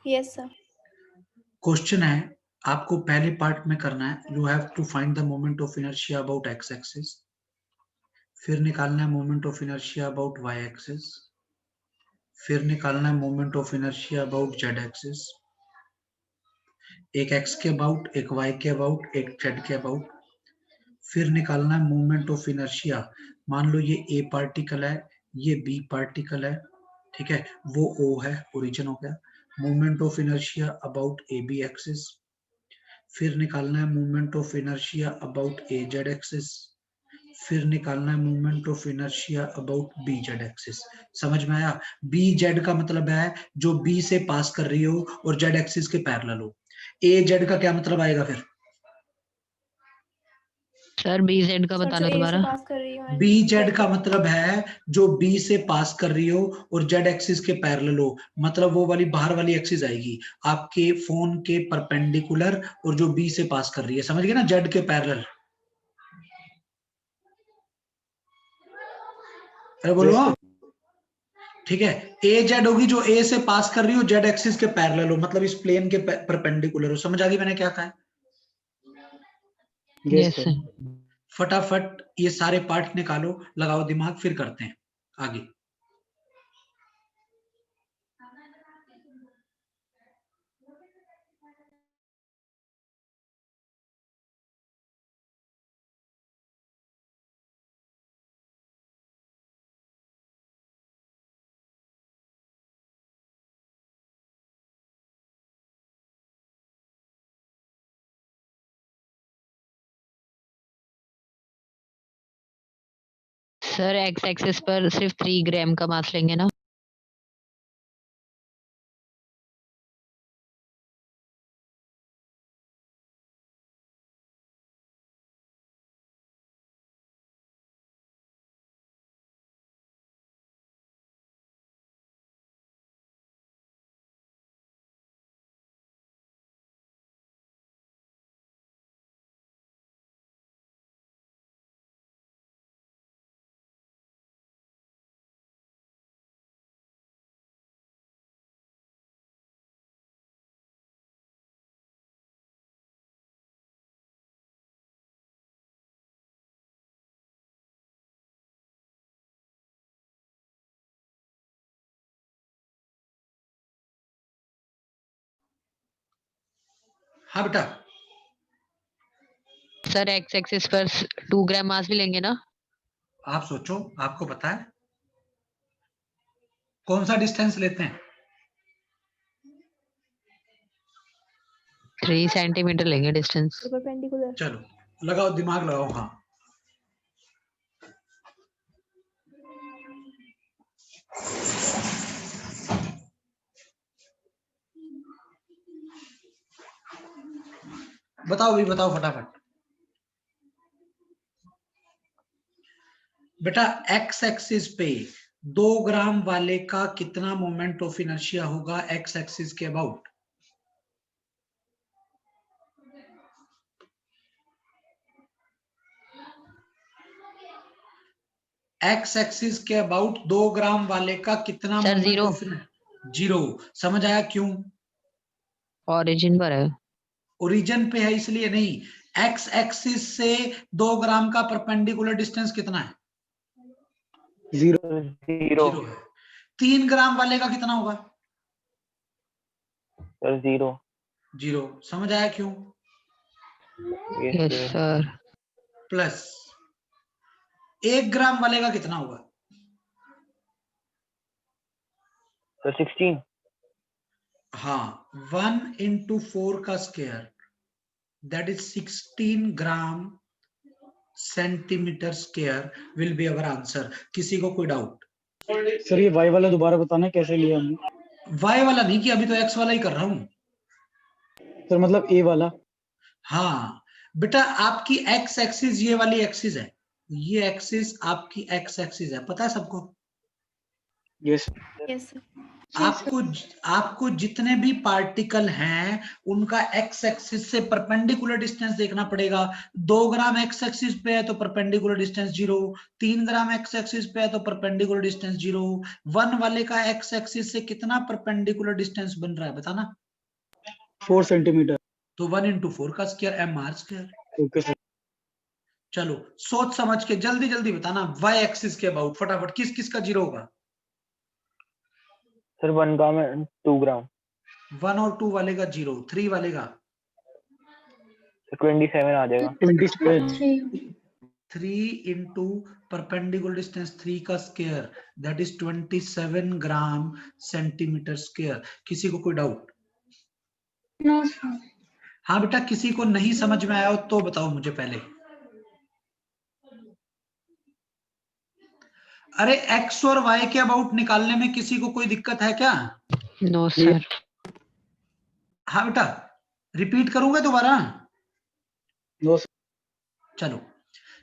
Yes, sir.
क्वेश्चन है, आपको पहले पार्ट में करना है, you have to find the moment of inertia about X axis, फिर निकालना है moment of inertia about Y axis, फिर निकालना है moment of inertia about Z axis. एक एक्स के अबाउट, एक वाई के अबाउट, एक जेड के अबाउट। फिर निकालना है मोमेंट ऑफ इनर्शिया। मान लो ये ए पार्टिकल है, ये बी पार्टिकल है, ठीक है, वो ओ है, ओरिजिन हो गया। Moment of inertia about A B axis. फिर निकालना है moment of inertia about A Z axis. फिर निकालना है moment of inertia about B Z axis. समझ में आया? बी जेड का मतलब है जो बी से पास कर रही हो और जेड एक्सिस के पैरेलल हो। ए जेड का क्या मतलब आएगा फिर?
सर बी जेड का
सर
बताना
जो ए से
दोबारा।
पास कर रही हो and
बी जेड
Z
का मतलब है जो बी से पास कर रही हो और जेड एक्सिस के पैरेलल हो, मतलब वो वाली बाहर वाली एक्सिस आएगी आपके फोन के परपेंडिकुलर और जो बी से पास कर रही है, समझ गए ना, जेड के पैरेलल। अरे बोलो।
Yes, sir.
ठीक है, ए जेड होगी जो ए से पास कर रही हो, जेड एक्सिस के पैरेलल हो, मतलब इस प्लेन के परपेंडिकुलर हो। समझ आ गई मैंने क्या कहा है?
Yes,
yes
sir.
सर।
फटाफट ये सारे पार्ट निकालो, लगाओ दिमाग, फिर करते हैं आगे।
सर एक्स एक्सिस पर सिर्फ 3 ग्राम का मास लेंगे ना?
हाँ बेटा,
सर एक्स एक्सिस पर 2 ग्राम मास भी लेंगे ना?
आप सोचो, आपको पता है कौन सा डिस्टेंस लेते हैं?
3 सेंटीमीटर लेंगे डिस्टेंस।
perpendicular.
चलो लगाओ दिमाग, लगाओ। हाँ, बताओ भी, बताओ फटाफट। बेटा एक्स एक्सिस पे 2 ग्राम वाले का कितना मोमेंट ऑफ इनर्शिया होगा एक्स एक्सिस के अबाउट? एक्स एक्सिस के अबाउट 2 ग्राम वाले का कितना
सर
मोमेंट
0
ऑफ? 0। समझ आया क्यों?
ओरिजिन पर है।
ओरिजिन पे है इसलिए नहीं। एक्स एक्सिस से 2 ग्राम का परपेंडिकुलर डिस्टेंस कितना है?
0.
जीरो
0 है। 3 ग्राम वाले का कितना होगा?
Sir, zero.
0। समझ आया क्यों?
Yes
yes
sir.
Sir.
Plus 1 ग्राम वाले का कितना होगा?
सर 16।
हाँ, 1 into 4 का square, that is 16 gram centimetre square will be our answer. किसी को कोई डाउट?
सर ये y वाला दोबारा बताना कैसे लिया हमने?
y वाला नहीं किया, अभी तो x वाला ही कर रहा हूं।
सर मतलब a वाला?
हाँ बेटा, आपकी x एक्सिस ये वाली एक्सिस है, ये एक्सिस आपकी x एक्सिस है, पता है सबको?
Yes.
Yes, sir.
आपको जितने भी पार्टिकल हैं उनका एक्स एक्सिस से परपेंडिकुलर डिस्टेंस देखना पड़ेगा। 2 ग्राम एक्स एक्सिस पे है तो परपेंडिकुलर डिस्टेंस 0, 3 ग्राम एक्स एक्सिस पे है तो परपेंडिकुलर डिस्टेंस 0। 1 वाले का एक्स एक्सिस से कितना परपेंडिकुलर डिस्टेंस बन रहा है बताना?
4 सेंटीमीटर.
तो 1 into 4 का square mr square.
Okay sir.
चलो सोच समझ के जल्दी जल्दी बताना, वाई एक्सिस के अबाउट फटाफट किस किस का 0 होगा?
सर 1 ग्राम एंड 2 ग्राम।
1 और 2 वाले का 0, 3 वाले का
27 आ जाएगा।
27.
3 into परपेंडिकुलर डिस्टेंस 3 का square, that is 27 gram centimetre square. किसी को कोई डाउट?
No sir.
हाँ बेटा, किसी को नहीं समझ में आया हो तो बताओ मुझे पहले। अरे एक्स और वाई के अबाउट निकालने में किसी को कोई दिक्कत है क्या?
No sir.
हाँ बेटा, रिपीट करूंगा दोबारा?
No sir.
चलो,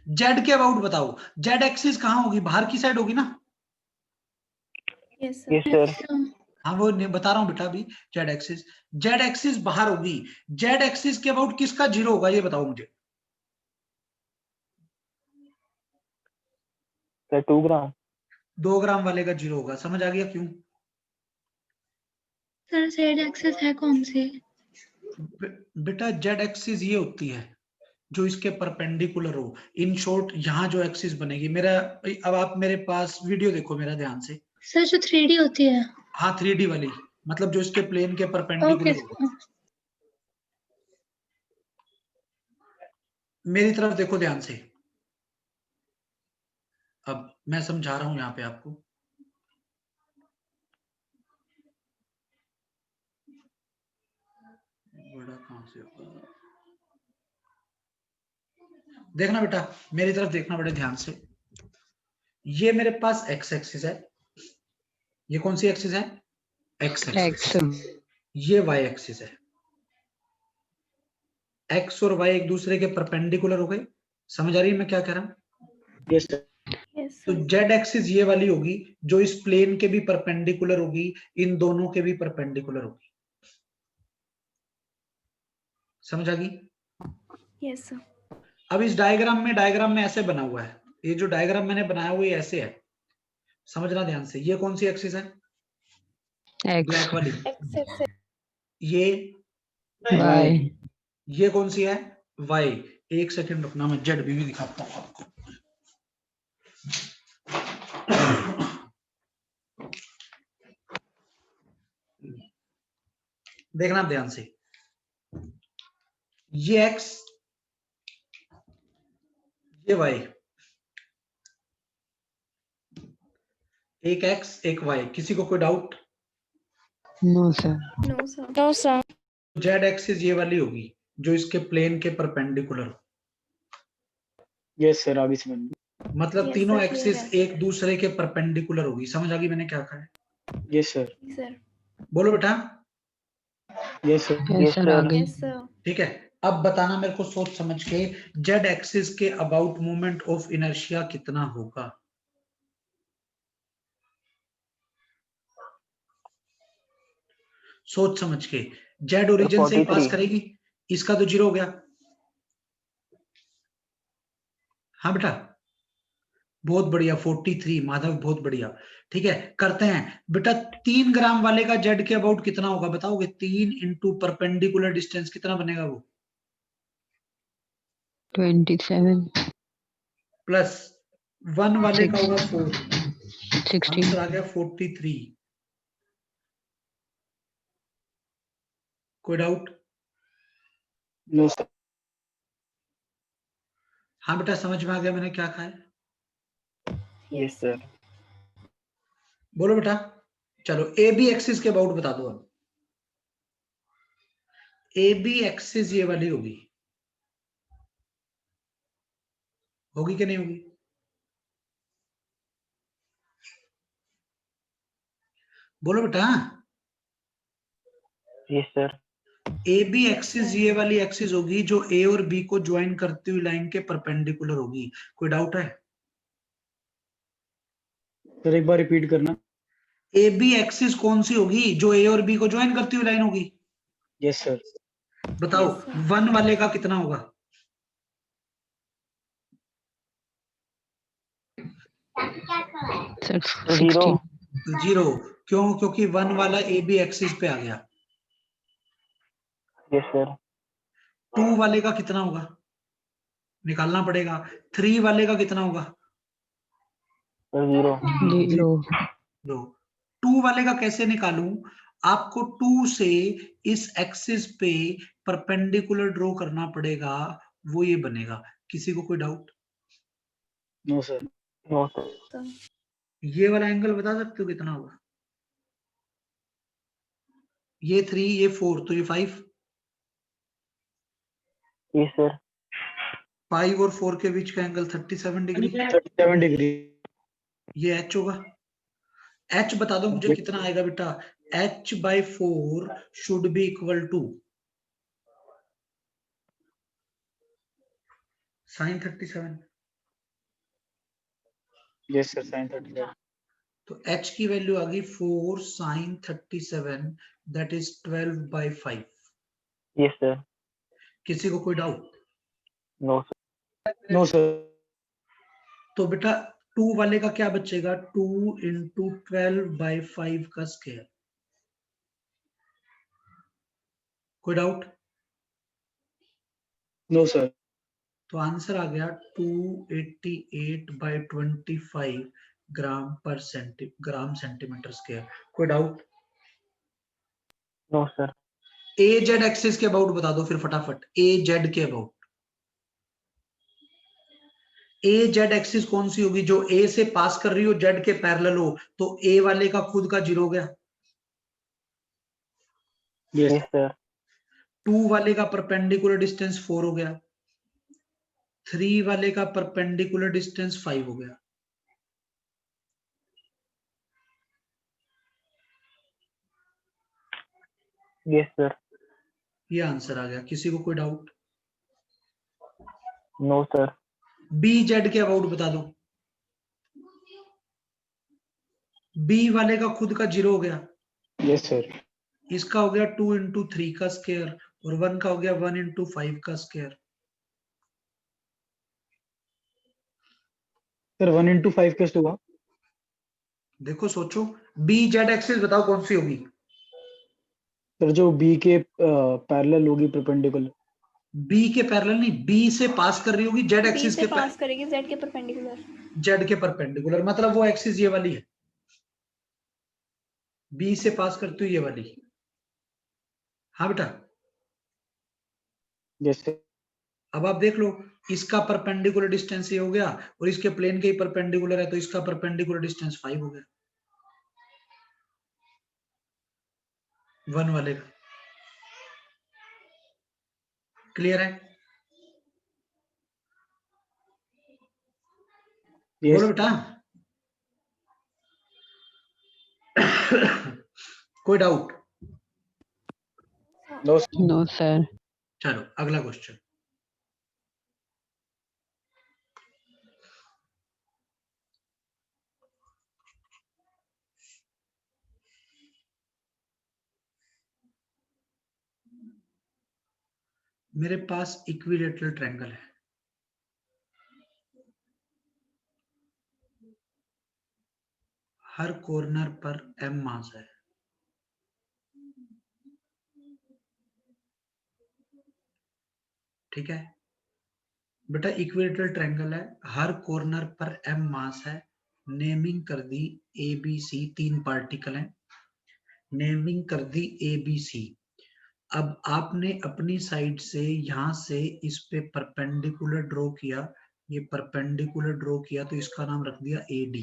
जेड के अबाउट बताओ। जेड एक्सिस कहाँ होगी? बाहर की साइड होगी ना?
Yes, sir.
Yes, sir.
हाँ वो नहीं बता रहा हूँ बेटा अभी। जेड एक्सिस बाहर होगी। जेड एक्सिस के अबाउट किसका 0 होगा ये बताओ मुझे।
Sir, 2 gram.
2 ग्राम वाले का 0 होगा। समझ आ गया क्यों?
सर जेड एक्सिस है कौन सी?
बेटा जेड एक्सिस ये होती है जो इसके परपेंडिकुलर हो। इन शॉर्ट यहाँ जो एक्सिस बनेगी मेरा, अब आप मेरे पास वीडियो देखो मेरा ध्यान से।
सर जो 3D होती है।
हाँ 3D वाली, मतलब जो इसके प्लेन के
ओके
परपेंडिकुलर हो। मेरी तरफ देखो ध्यान से। अब मैं समझा रहा हूं यहाँ पे आपको। बड़ा कहां से होगा? देखना बेटा, मेरी तरफ देखना बड़े ध्यान से। ये मेरे पास एक्स एक्सिस है। ये कौन सी एक्सिस है? X axis. ये वाई एक्सिस है। एक्स और वाई एक दूसरे के परपेंडिकुलर हो गए। समझ आ रही है मैं क्या कह रहा हूं?
Yes sir.
Yes,
तो
sir.
जेड एक्सिस ये वाली होगी जो इस प्लेन के भी परपेंडिकुलर होगी, इन दोनों के भी परपेंडिकुलर होगी। समझ आ गई?
Yes, sir.
अब इस डायग्राम में ऐसे बना हुआ है। ये जो डायग्राम मैंने बनाया हुआ ये ऐसे है। समझना ध्यान से। ये कौन सी एक्सिस है? ब्लैक वाली।
X, X, X.
ये
वाई।
ये कौन सी है? वाई। एक सेकंड रुकना, मैं जेड भी दिखाता हूं आपको। देखना ध्यान से। ये एक्स, ये वाई। एक एक्स एक वाई। किसी को कोई doubt?
No sir.
No, sir. No, sir.
Z axis ये वाली होगी जो इसके प्लेन के परपेंडिकुलर हो।
यस सर, अभी समझ में।
मतलब
Yes,
तीनों
sir,
एक्सिस
clear है।
एक दूसरे के परपेंडिकुलर होगी। समझ आ गई मैंने क्या कहा है?
Yes sir.
Yes, sir.
बोलो बेटा।
Yes sir.
Yes
Yes,
sir आ
sir.
गई।
Yes, sir.
ठीक है, अब बताना मेरे को सोच समझ के, जेड एक्सिस के अबाउट मोमेंट ऑफ इनर्शिया कितना होगा? सोच समझ के। जेड ओरिजिन से ही पास
43.
करेगी। इसका तो 0 हो गया। हाँ बेटा, बहुत बढ़िया। 43 माधव, बहुत बढ़िया। ठीक है, करते हैं बेटा। 3 ग्राम वाले का जेड के अबाउट कितना होगा बताओगे? 3 इंटू परपेंडिकुलर डिस्टेंस कितना बनेगा वो?
27।
प्लस 1 वाले का होगा 4।
16।
आंसर आ गया 43। कोई डाउट?
No sir.
हाँ बेटा, समझ में आ गया मैंने क्या कहा है?
Yes, sir.
बोलो बेटा। चलो, ए बी एक्सिस के अबाउट बता दो। अब ए बी एक्सिस ये वाली होगी। होगी कि नहीं होगी? बोलो बेटा।
Yes, sir.
A B axis ये वाली एक्सिस होगी जो ए और बी को ज्वाइन करती हुई लाइन के परपेंडिकुलर होगी। कोई डाउट है?
सर एक बार रिपीट करना।
ए बी एक्सिस कौन सी होगी जो ए और बी को ज्वाइन करती हुई लाइन होगी?
Yes sir.
बताओ।
Yes, sir.
1 वाले का कितना होगा?
सर
0.
16।
0। क्यों? क्योंकि 1 वाला ए बी एक्सिस पे आ गया।
Yes, sir.
2 वाले का कितना होगा? निकालना पड़ेगा। 3 वाले का कितना होगा?
Sir, 0.
0।
2 वाले का कैसे निकालूं? आपको 2 से इस एक्सिस पे परपेंडिकुलर ड्रॉ करना पड़ेगा, वो ये बनेगा। किसी को कोई doubt?
No sir.
No, sir.
Sir.
ये वाला एंगल बता सकते हो कितना होगा? ये 3, ये 4, तो ये 5।
Yes, sir.
5 और 4 के बीच का एंगल 37 डिग्री।
37 डिग्री।
ये h होगा। h बता दो मुझे कितना आएगा बेटा। h/4 should be equal to sin 37।
Yes sir, sin 37।
तो h की वैल्यू आ गई 4 sin 37, that is 12/5।
Yes, sir.
किसी को कोई doubt?
No, sir.
No sir.
तो बेटा 2 वाले का क्या बचेगा? 2 इंटू 12/5 का स्क्वायर। कोई डाउट?
No sir.
तो आंसर आ गया 288/25 ग्राम सेंटीमीटर स्क्वायर। कोई doubt?
No, sir.
A Z axis के अबाउट बता दो फिर फटाफट। ए जेड के अबाउट। ए जेड एक्सिस कौन सी होगी? जो ए से पास कर रही हो, जेड के पैरेलल हो, तो ए वाले का खुद का 0 हो गया।
Yes
Yes, sir.
2 वाले का परपेंडिकुलर डिस्टेंस 4 हो गया। 3 वाले का परपेंडिकुलर डिस्टेंस 5 हो गया।
Yes, sir.
ये आंसर आ गया। किसी को कोई doubt?
No, sir.
B Z के अबाउट बता दो। बी वाले का खुद का 0 हो गया।
Yes sir.
इसका हो गया 2 इंटू 3 का स्क्वायर, और 1 का हो गया 1 इंटू 5 का स्क्वायर।
सर 1 into 5 कैसे हुआ?
देखो सोचो, बी जेड एक्सिस बताओ कौन सी होगी?
सर जो बी के पैरेलल होगी, परपेंडिकुलर।
बी के पैरेलल नहीं, बी से पास कर रही होगी, जेड
बी
एक्सिस
से
के
पास करेगी जेड के परपेंडिकुलर।
जेड के परपेंडिकुलर, मतलब वो एक्सिस ये वाली है। बी से पास करती हुई ये वाली। हाँ बेटा।
Yes sir.
अब आप देख लो, इसका परपेंडिकुलर डिस्टेंस ये हो गया, और इसके प्लेन के ही परपेंडिकुलर है, तो इसका परपेंडिकुलर डिस्टेंस 5 हो गया 1 वाले का। क्लियर है? बोलो
यस।
बेटा। कोई doubt?
No sir.
No, sir.
चलो अगला क्वेश्चन। मेरे पास इक्विलेटरल ट्रायंगल है। हर कॉर्नर पर m मास है। ठीक है बेटा, इक्विलेटरल ट्रायंगल है, हर कॉर्नर पर m मास है। नेमिंग कर दी ए बी सी, 3 पार्टिकल हैं। नेमिंग कर दी ए बी सी। अब आपने अपनी साइड से यहां से इस पे परपेंडिकुलर ड्रॉ किया, ये परपेंडिकुलर ड्रॉ किया, तो इसका नाम रख दिया ए डी।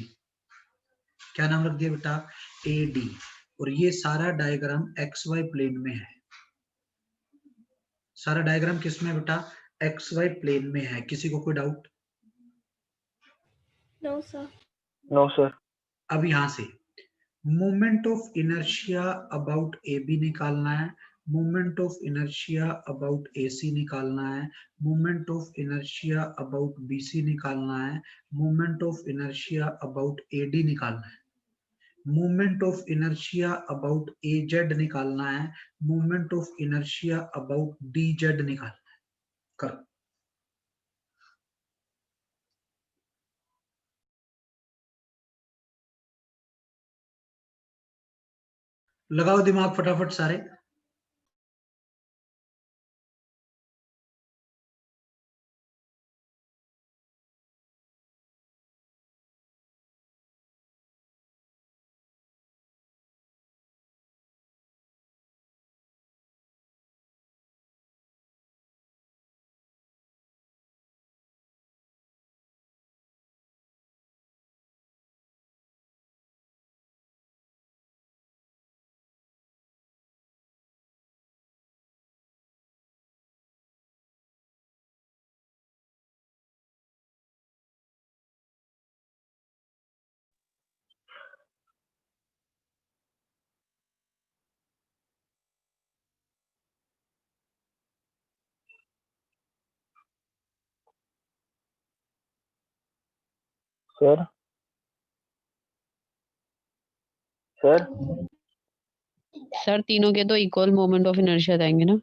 क्या नाम रख दिया बेटा? A D. और ये सारा डायग्राम एक्स वाई प्लेन में है। सारा डायग्राम किस में बेटा? एक्स वाई प्लेन में है। किसी को कोई doubt?
No sir.
No, sir.
अब यहां से moment of inertia about A B निकालना है, moment of inertia about A C निकालना है, moment of inertia about B C निकालना है, moment of inertia about A D निकालना है, moment of inertia about A Z निकालना है, moment of inertia about D Z निकालना है। करो। लगाओ दिमाग फटाफट सारे।
सर सर
सर तीनों के तो इक्वल मोमेंट ऑफ इनर्शिया जाएंगे ना।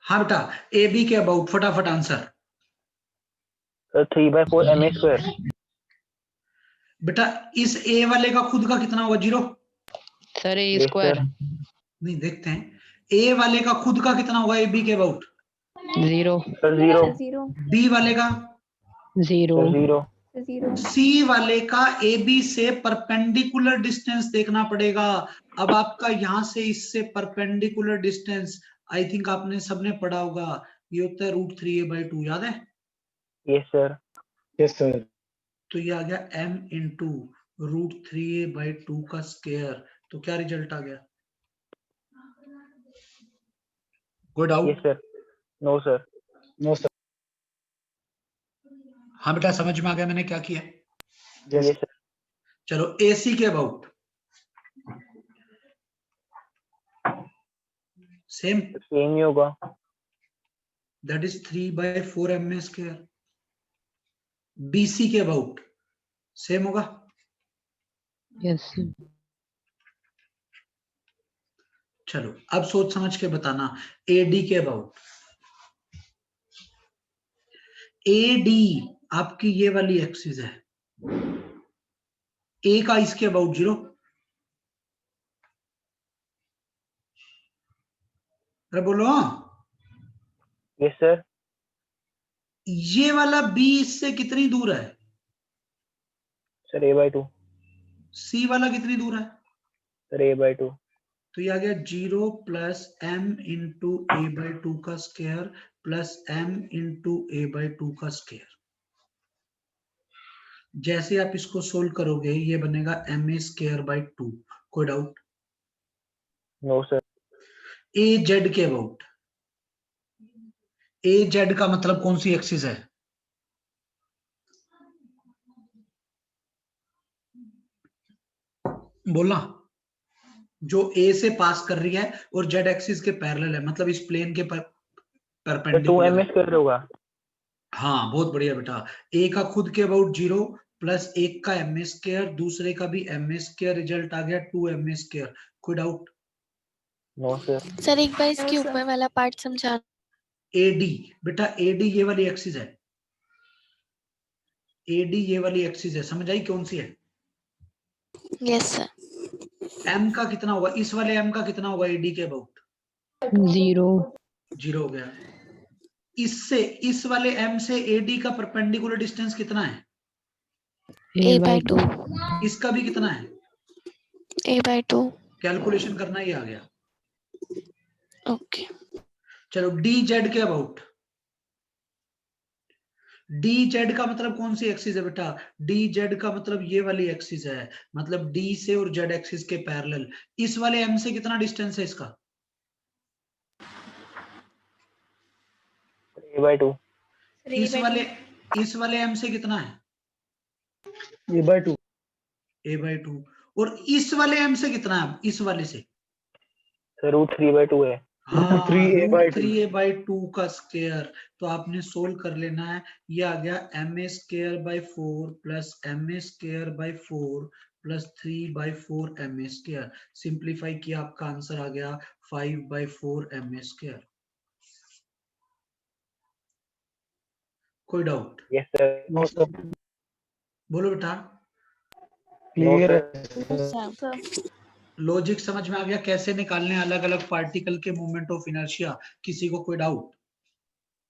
हाँ बेटा, ए बी के अबाउट फटाफट आंसर।
Sir 3/4 ma²।
बेटा इस ए वाले का खुद का कितना होगा? 0।
सर ए
Yes,
स्क्वायर
sir.
नहीं, देखते हैं ए वाले का खुद का कितना होगा ए बी के अबाउट?
0
सर 0।
Zero.
बी वाले का?
0
सर 0।
Zero.
सी वाले का ए बी से परपेंडिकुलर डिस्टेंस देखना पड़ेगा। अब आपका यहां से इससे परपेंडिकुलर डिस्टेंस आई थिंक आपने सबने पढ़ा होगा, ये होता है √3a/2, याद है?
Yes, sir.
Yes sir.
तो ये आ गया m इंटू √3a/2 का स्क्वायर। तो क्या रिजल्ट आ गया? कोई doubt?
Yes, sir. No, sir.
No sir.
हाँ बेटा, समझ में आ गया मैंने क्या किया?
Yes
Yes, sir.
चलो AC के अबाउट सेम,
Same ही होगा।
That is 3/4 ma²। BC के अबाउट सेम होगा।
यस
चलो अब सोच समझ के बताना। AD के अबाउट, AD आपकी ये वाली एक्सिस है, A का इसके अबाउट 0। अरे बोलो।
Yes, sir.
ये वाला B इससे कितनी दूर है?
Sir a/2.
C वाला कितनी दूर है?
Sir a/2.
तो ये आ गया 0 प्लस m इंटू a/2 का square plus m into a/2 का स्क्वायर। जैसे आप इसको सोल्व करोगे ये बनेगा ma²/2। कोई डाउट?
No, sir.
AZ के अबाउट, AZ का मतलब कौन सी एक्सिस है? बोलना। जो A से पास कर रही है और Z एक्सिस के पैरेलल है, मतलब इस प्लेन के
Sir 2
परपेंडिकुलर है।
ma² होगा।
हाँ बहुत बढ़िया बेटा। A का खुद के अबाउट 0 प्लस एक का ma², दूसरे का भी ma², रिजल्ट आ गया 2ma²। कोई डाउट?
No, sir.
सर एक बार इसके
No, sir.
ऊपर वाला पार्ट समझा।
AD बेटा, AD ये वाली एक्सिस है, AD ये वाली एक्सिस है, समझ आई कौन सी है?
Yes sir.
M का कितना होगा? इस वाले M का कितना होगा AD के अबाउट?
0
0 हो गया। इससे इस वाले M से AD का परपेंडिकुलर डिस्टेंस कितना है?
a/2
इसका भी कितना है?
a/2।
कैलकुलेशन करना ही आ गया।
ओके।
चलो DZ के अबाउट, DZ का मतलब कौन सी एक्सिस है बेटा? DZ का मतलब ये वाली एक्सिस है, मतलब D से और Z एक्सिस के पैरेलल। इस वाले M से कितना डिस्टेंस है इसका?
a/2.
इस वाले M से कितना है?
a/2।
a/2। और इस वाले M से कितना है? इस वाले से
Sir √3/2 है।
हाँ,
3a/2।
√3a/2 का स्क्वायर। तो आपने सोल्व कर लेना है। ये आ गया ma²/4 plus ma²/4 plus 3/4 ma²। Simplify किया, आपका आंसर आ गया 5/4 ma²। कोई doubt?
Yes, sir.
No sir.
बोलो बेटा।
No,
clear
sir.
है सर।
लॉजिक समझ में आ गया कैसे निकालने अलग अलग पार्टिकल के मोमेंट ऑफ इनर्शिया? किसी को कोई doubt?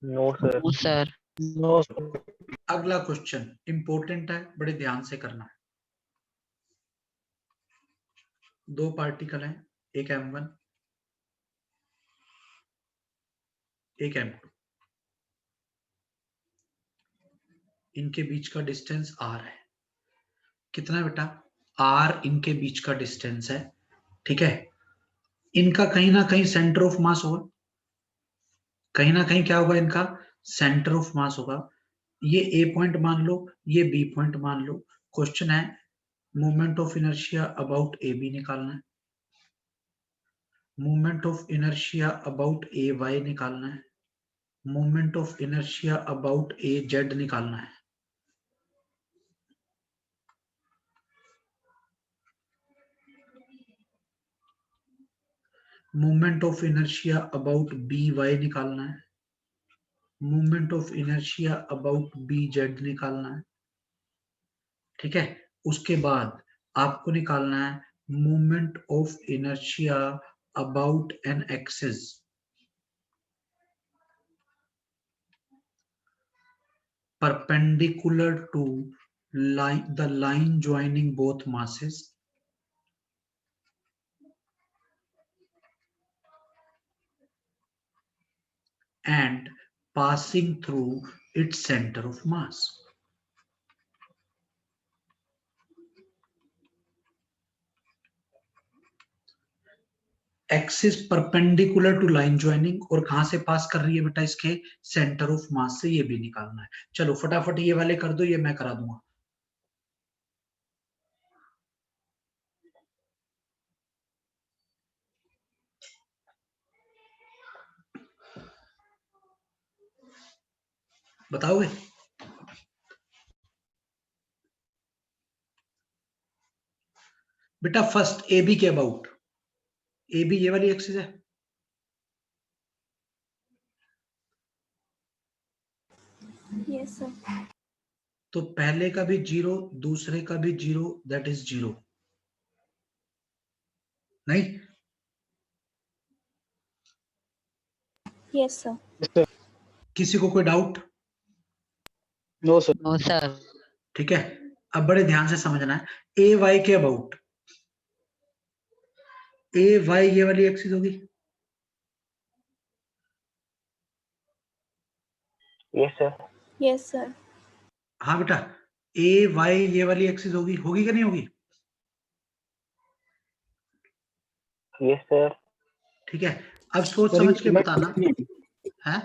No, sir.
Sir
no sir.
अगला क्वेश्चन इंपॉर्टेंट है, बड़े ध्यान से करना है। दो पार्टिकल हैं, एक m1 एक m2, इनके बीच का डिस्टेंस r है। कितना है बेटा? r इनके बीच का डिस्टेंस है, ठीक है। इनका कहीं ना कहीं सेंटर ऑफ मास होगा, कहीं ना कहीं क्या होगा, इनका सेंटर ऑफ मास होगा। ये ए पॉइंट मान लो, ये बी पॉइंट मान लो। क्वेश्चन है moment of inertia about A B निकालना है, moment of inertia about A Y निकालना है, moment of inertia about A Z निकालना है। Moment of inertia about B Y निकालना है, moment of inertia about B Z निकालना है, ठीक है। उसके बाद आपको निकालना है moment of inertia about an axis, perpendicular to the line joining both masses and passing through its center of mass. Axis perpendicular to line joining, और कहां से पास कर रही है बेटा? इसके सेंटर ऑफ मास से। ये भी निकालना है। चलो फटाफट ये वाले कर दो, ये मैं करा दूंगा। बताओगे? बेटा फर्स्ट ए बी के अबाउट, ए बी ये वाली एक्सिस है,
Yes, sir.
तो पहले का भी 0, दूसरे का भी 0, दैट इज 0। नहीं?
Yes, sir.
किसी को कोई doubt?
No sir.
No sir.
ठीक है, अब बड़े ध्यान से समझना है। ए वाई के अबाउट, ए वाई ये वाली एक्सिस होगी,
Yes, sir.
Yes, sir.
हाँ बेटा, ए वाई ये वाली एक्सिस होगी, होगी कि नहीं होगी?
Yes, sir.
ठीक है, अब सोच
सर
समझ के
ये
बताना है।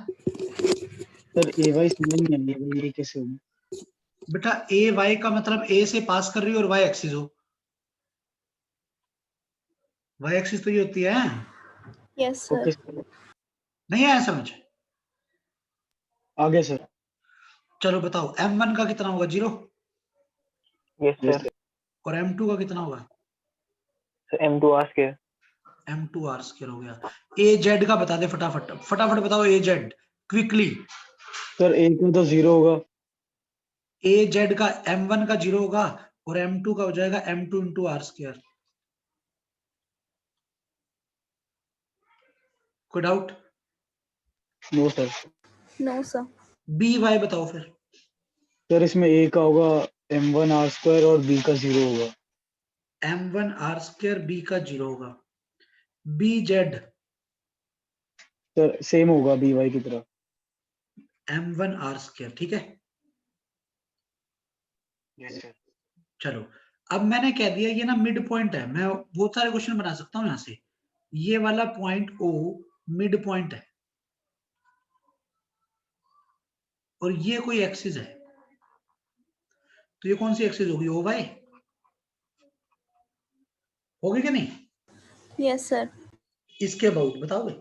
सर ए वाई समझ नहीं आ रही है, ये कैसे होगी?
बेटा ए वाई का मतलब ए से पास कर रही हो और वाई एक्सिस हो, वाई एक्सिस तो ये होती है।
Yes, sir.
ओके सर,
नहीं आया समझ?
आगे सर।
चलो बताओ, m1 का कितना होगा? 0।
Yes,
yes
sir.
सर।
और m2 का कितना होगा?
So M2 R square.
m2 r square हो गया। ए जेड का बता दे फटाफट, फटाफट बताओ ए जेड क्विकली।
सर एक में तो 0 होगा।
ए जेड का m1 का 0 होगा और m2 का हो जाएगा m2 इंटू आर स्क्वायर। कोई doubt?
No sir.
No, sir.
B Y बताओ फिर।
सर इसमें ए का होगा m1 r स्क्वायर और बी का 0 होगा।
m1 r स्क्वायर, बी का 0 होगा। बी जेड
सर सेम होगा बी वाई की तरह।
m1 r स्क्वायर, ठीक है।
Yes sir.
चलो अब मैंने कह दिया ये ना मिड पॉइंट है, मैं बहुत सारे क्वेश्चन बना सकता हूँ यहाँ से। ये वाला पॉइंट ओ मिड पॉइंट है और ये कोई एक्सिस है, तो ये कौन सी एक्सिस होगी? ओ वाई होगी कि नहीं?
Yes, sir.
इसके अबाउट बताओगे?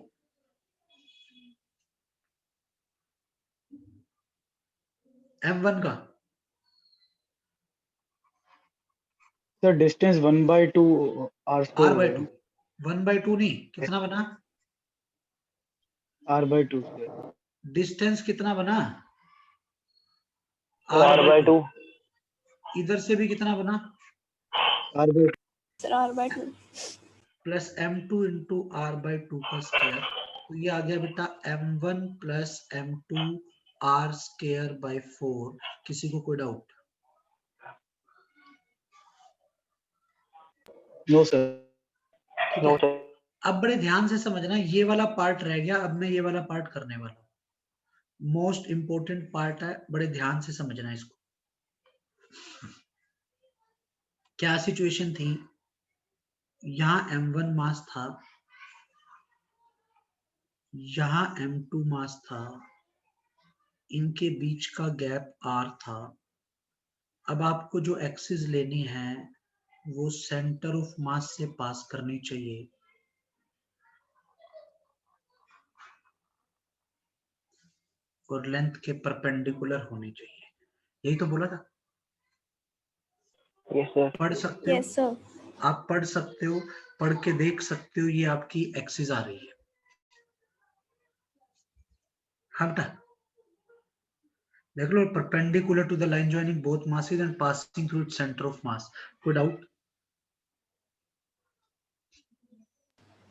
m1 का
sir distance 1/2 r
r
square
by
होगा।
2, 1/2 नहीं, कितना बना?
r/2 square.
डिस्टेंस कितना बना?
Sir R/2.
इधर से भी कितना बना?
r/2
Sir, R by 2.
Plus m2 into r/2 का स्क्वायर, तो ये आ गया बेटा m1 plus m2 r square by 4। किसी को कोई डाउट?
No sir.
ठीक
No,
है,
sir.
अब बड़े ध्यान से समझना, ये वाला पार्ट रह गया, अब मैं ये वाला पार्ट करने वाला हूँ। मोस्ट इंपोर्टेंट पार्ट है, बड़े ध्यान से समझना है इसको। क्या सिचुएशन थी, यहां m1 मास था, यहां m2 मास था, इनके बीच का गैप r था। अब आपको जो एक्सिस लेनी है वो सेंटर ऑफ मास से पास करनी चाहिए। और लेंथ के परपेंडिकुलर होनी चाहिए, यही तो बोला था।
Yes, sir.
पढ़ सकते हो,
Yes, sir.
आप पढ़ सकते हो, पढ़ के देख सकते हो, ये आपकी एक्सिस आ रही है। हाँ बेटा, देख लो, perpendicular to the line joining both masses and passing through its centre of mass. कोई doubt?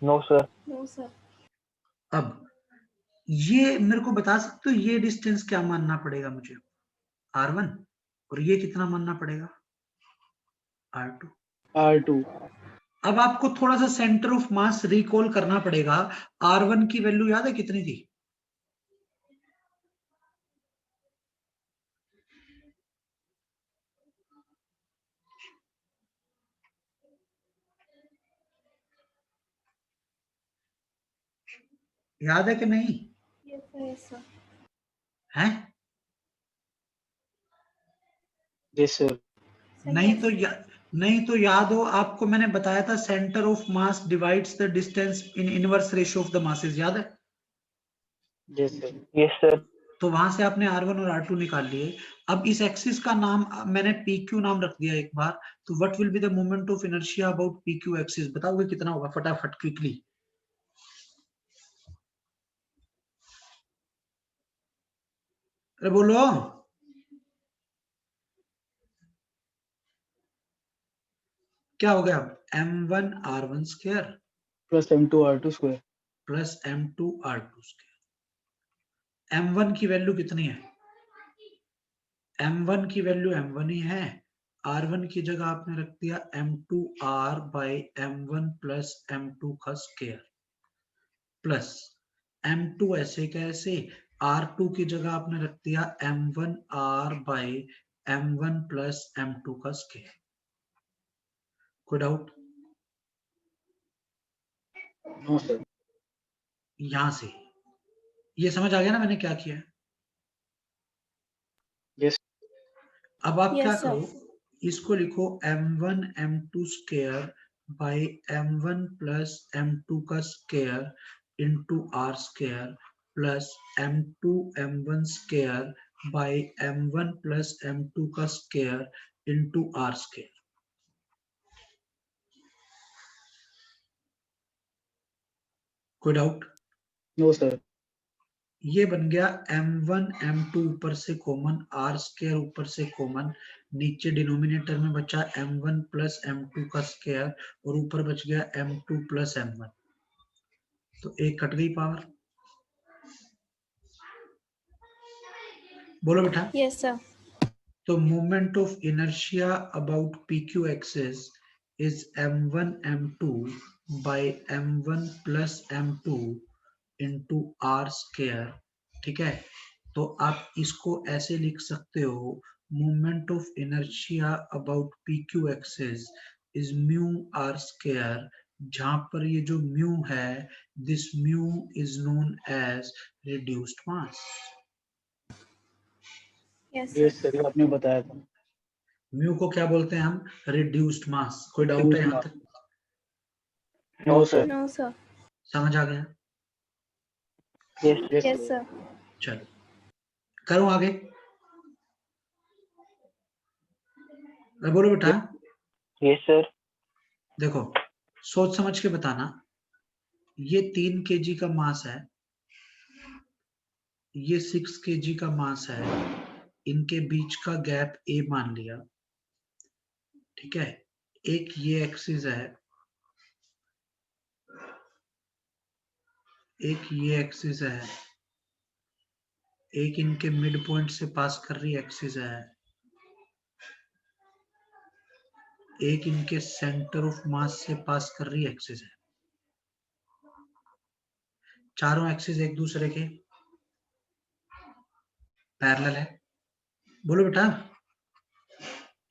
No, sir.
No, sir.
अब ये मेरे को बता सकते हो, ये डिस्टेंस क्या मानना पड़ेगा मुझे, r1, और ये कितना मानना पड़ेगा, r2।
R2
अब आपको थोड़ा सा सेंटर ऑफ मास रिकॉल करना पड़ेगा। r1 की वैल्यू याद है कितनी थी? याद है कि नहीं?
Yes, sir. Yes, sir.
है?
yes sir
नहीं तो याद हो आपको, मैंने बताया था centre of mass divides the distance in inverse ratio of the masses, याद है?
yes sir
Yes, sir.
तो वहां से आपने r1 और r2 निकाल लिए। अब इस एक्सिस का नाम मैंने pq नाम रख दिया एक बार। तो what will be the moment of inertia about pq axis, बताओगे कितना होगा फटाफट क्विकली? अरे बोलो, क्या हो गया? m1 r1 square
plus M2 R2 square
plus m2 r2 square. m1 की वैल्यू कितनी है? m1 की वैल्यू m1 ही है, r1 की जगह आपने रख दिया m2r by m1 plus m2 का स्क्वायर, प्लस m2 ऐसे कैसे, r2 की जगह आपने रख दिया m1r by m1 plus m2 का स्क्वायर। कोई डाउट?
no sir
यहां से ये समझ आ गया ना मैंने क्या किया है?
yes
अब आप क्या
Yes, sir.
करो, इसको लिखो m1 m2 square by m1 plus m2 का square into r square plus m2 m1 square by m1 plus m2 का स्क्वायर इंटू r स्क्वायर। कोई डाउट?
no sir
ये बन गया m1 m2 ऊपर से कॉमन, r स्क्वायर ऊपर से कॉमन, नीचे डिनोमिनेटर में बचा m1 प्लस m2 का स्क्वायर और ऊपर बच गया m2 प्लस m1। तो एक कट गई पावर। बोलो बेटा।
Yes, sir.
तो moment of inertia about pq axis is m1 m2 by m1 plus m2 into r square. ठीक है, तो आप इसको ऐसे लिख सकते हो, moment of inertia about pq axis is mu r square, जहां पर ये जो म्यू है, this mu is known as reduced mass.
Yes, sir.
yes sir ये आपने बताया था
म्यू को क्या बोलते हैं हम? रिड्यूस्ड मास। कोई डाउट है यहाँ तक?
no sir
No, sir.
समझ आ गया?
Yes.
yes
Yes, sir.
चलो करूं आगे? बोलो बेटा।
Yes, sir.
देखो, सोच समझ के बताना, ये 3 kg का मास है, ये 6 kg का मास है, इनके बीच का गैप a मान लिया। ठीक है, एक ये एक्सिस है, एक ये एक्सिस है, एक इनके मिड पॉइंट से पास कर रही एक्सिस है, एक इनके सेंटर ऑफ मास से पास कर रही एक्सिस है। चारों एक्सिस एक दूसरे के पैरेलल है, बोलो बेटा।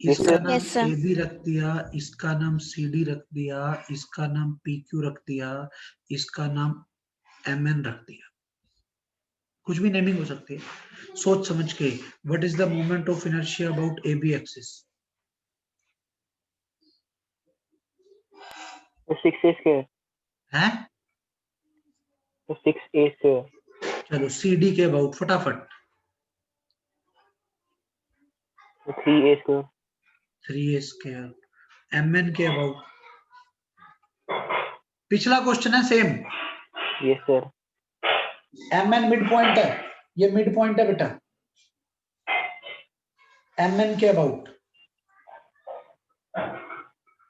Yes,
इसका
sir.
नाम
Yes, sir.
ए बी रख दिया, इसका नाम सी डी रख दिया, इसका नाम पी क्यू रख दिया, इसका नाम एम एन रख दिया। कुछ भी नेमिंग हो सकती है, सोच समझ के। What is the moment of inertia about A B axis?
The 6A square.
है,
The 6A square.
चलो सी डी के अबाउट फटाफट।
The 3A square.
3a square. M N के अबाउट, पिछला क्वेश्चन है same.
Yes, sir.
M N mid point है, ये mid point है बेटा। एम एन के अबाउट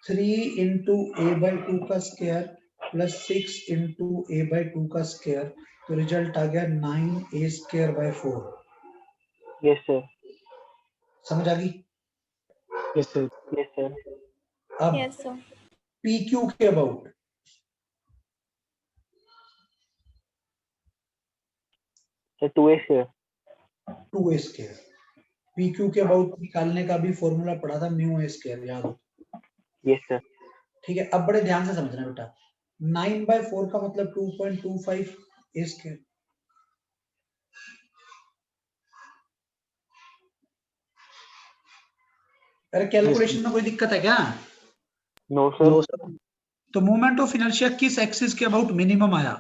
3 इंटू ए बाई 2 का square plus 6 into A by 2 का स्क्वायर, तो रिजल्ट आ गया 9a square by 4।
Yes, sir.
समझ आ गई?
Yes sir.
Yes, sir.
अब
Yes, sir.
पी क्यू के about
The 2A square.
2a square. P Q के अबाउट निकालने का भी फॉर्मूला पढ़ा था, म्यू ए स्क्वायर, याद हो?
Yes, sir.
ठीक है, अब बड़े ध्यान से समझना बेटा। 9/4 का मतलब 2.25 ए स्क्वायर। अरे कैलकुलेशन में कोई दिक्कत है क्या?
No, sir.
No sir.
तो मोमेंट ऑफ इनर्शिया किस एक्सिस के अबाउट मिनिमम आया?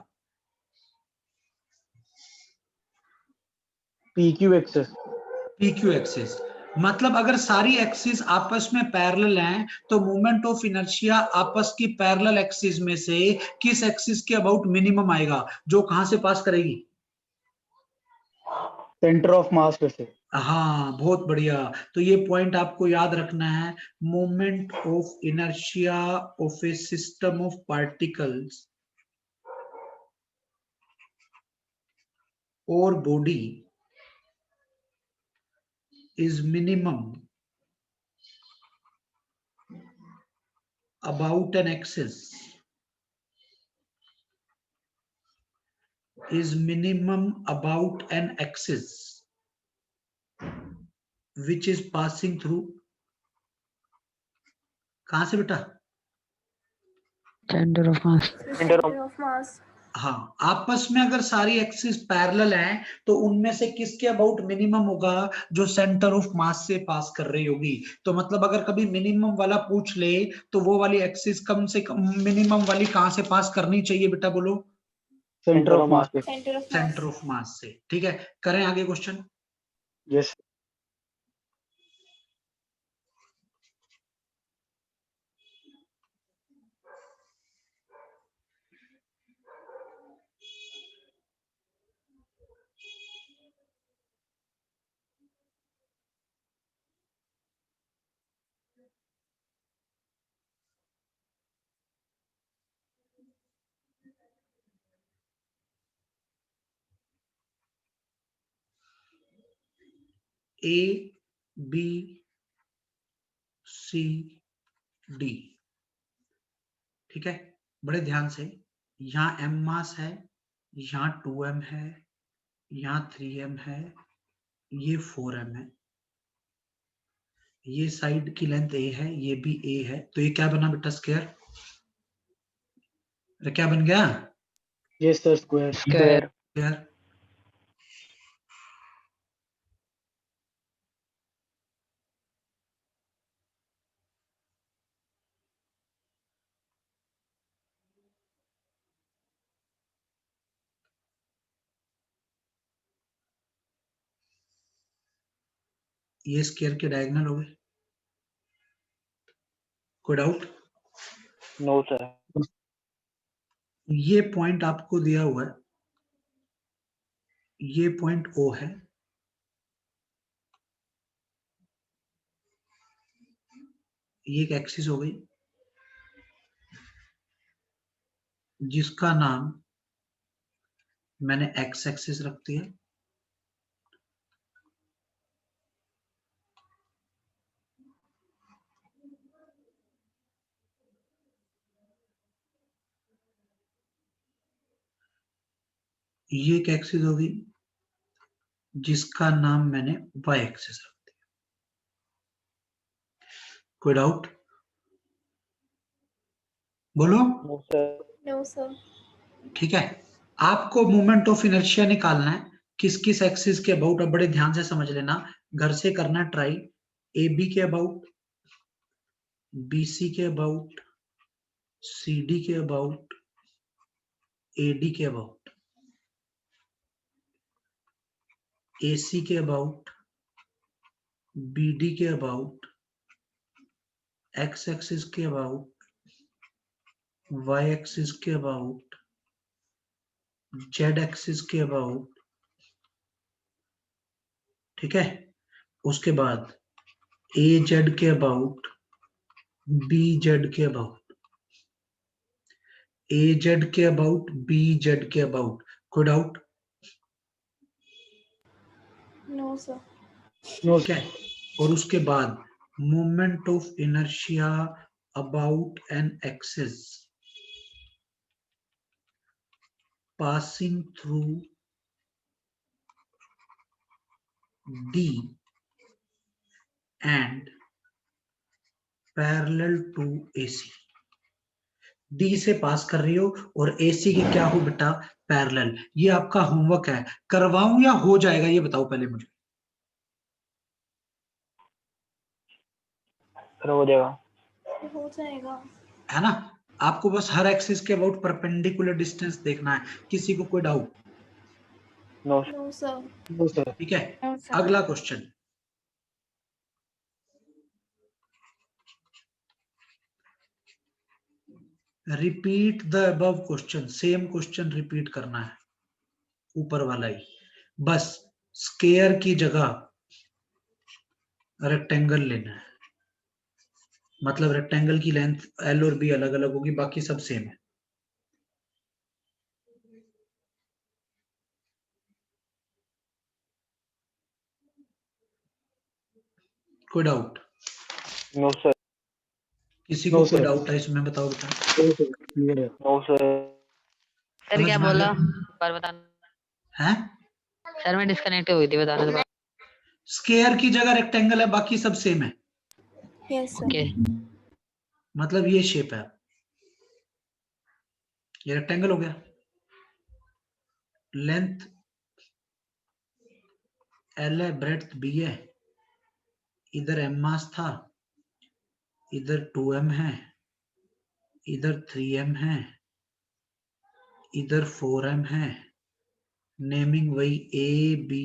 P Q axes.
P Q axis. मतलब अगर सारी एक्सिस आपस में पैरेलल हैं तो मोमेंट ऑफ इनर्शिया आपस की पैरेलल एक्सिस में से किस एक्सिस के अबाउट मिनिमम आएगा, जो कहां से पास करेगी?
सेंटर ऑफ मास पे से।
हाँ, बहुत बढ़िया। तो ये पॉइंट आपको याद रखना है। Moment of inertia of A system of particles और body is minimum about an axis, is minimum about an axis which is passing through, कहां से बेटा?
Centre of mass.
Center of
Center of mass.
हाँ, आपस में अगर सारी axis parallel हैं तो उनमें से किसके अबाउट मिनिमम होगा? जो सेंटर ऑफ मास से पास कर रही होगी। तो मतलब अगर कभी मिनिमम वाला पूछ ले तो वो वाली एक्सिस कम से कम मिनिमम वाली कहां से पास करनी चाहिए बेटा, बोलो?
Centre
Center
of
of
mass
mass.
पे।
Center of mass.
Centre of mass से। ठीक है, करें आगे question.
Yes.
A B C D. ठीक है, बड़े ध्यान से। यहाँ m मास है, यहाँ 2m है, यहाँ 3m है, ये 4m है, ये साइड की लेंथ a है, ये भी a है। तो ये क्या बना बेटा? स्क्वायर। अरे क्या बन गया?
Yes sir, square.
Square.
Square. ये स्क्वायर के डायगोनल हो गए। कोई डाउट?
No, sir.
ये पॉइंट आपको दिया हुआ है, ये पॉइंट O है, ये एक एक्सिस हो गई जिसका नाम मैंने एक्स एक्सिस रख दिया। ये एक एक्सिस होगी जिसका नाम मैंने y एक्सिस रख दिया। कोई डाउट? बोलो।
No, sir.
No, sir.
ठीक है, आपको मोमेंट ऑफ इनर्शिया निकालना है किस किस एक्सिस के अबाउट। अब बड़े ध्यान से समझ लेना, घर से करना ट्राई। ए बी के अबाउट, बी सी के अबाउट, सी डी के अबाउट, ए डी के अबाउट, ए सी के अबाउट, बी डी के अबाउट, एक्स एक्सिस के अबाउट, वाई एक्सिस के अबाउट, जेड एक्सिस के अबाउट। ठीक है, उसके बाद ए जेड के अबाउट, बी जेड के अबाउट, ए जेड के अबाउट, बी जेड के अबाउट। कोई डाउट?
No, sir.
नो
ठीक है, और उसके बाद moment of inertia about an axis passing through D and parallel to AC। D से पास कर रही हो और AC के क्या हो बेटा? पैरेलल। ये आपका होमवर्क है, करवाऊं या हो जाएगा ये बताओ पहले मुझे।
सर हो जाएगा।
हो जाएगा।
है ना? आपको बस हर एक्सिस के अबाउट परपेंडिकुलर डिस्टेंस देखना है। किसी को कोई doubt?
No,
No, sir.
No sir.
ठीक है,
No, sir.
अगला question. Repeat the above question. Same question repeat करना है, ऊपर वाला ही, बस स्क्वायर की जगह रेक्टेंगल लेना है। मतलब रेक्टेंगल की लेंथ एल और बी अलग अलग होगी, बाकी सब सेम है। कोई डाउट?
no, sir.
किसी
No,
को कोई
sir.
डाउट है इसमें? बताओ बेटा।
क्लियर है।
No, sir.
सर
समझ
क्या
में आ
बोला?
गया?
बार बताना।
हैं?
सर मैं डिस्कनेक्ट हुई थी, बताना दोबारा।
स्क्वायर की जगह रेक्टेंगल है, बाकी सब सेम है।
Yes, sir.
ओके,
मतलब ये शेप है, ये रेक्टेंगल हो गया। लेंथ एल है, ब्रेड्थ बी है, इधर एम मास था, इधर 2m है, इधर 3m है, इधर 4m है। नेमिंग वही ए बी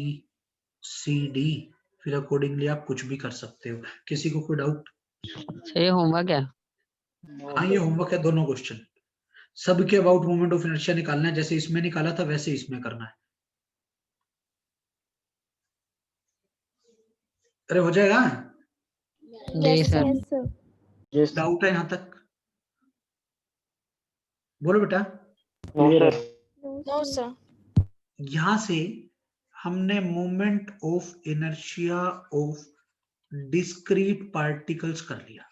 सी डी, फिर अकॉर्डिंगली आप कुछ भी कर सकते हो। किसी को कोई डाउट?
सर ये होमवर्क है।
No,
हाँ, ये होमवर्क है, दोनों क्वेश्चन। सबके अबाउट मोमेंट ऑफ इनर्शिया निकालना है, जैसे इसमें निकाला था वैसे इसमें करना है। अरे हो जाएगा?
जी
Yes,
sir.
yes, sir.
Yes
doubt है यहां तक? बोलो बेटा।
no,
clear
sir.
है।
No, sir.
यहां से हमने moment of inertia of discrete particles कर लिया।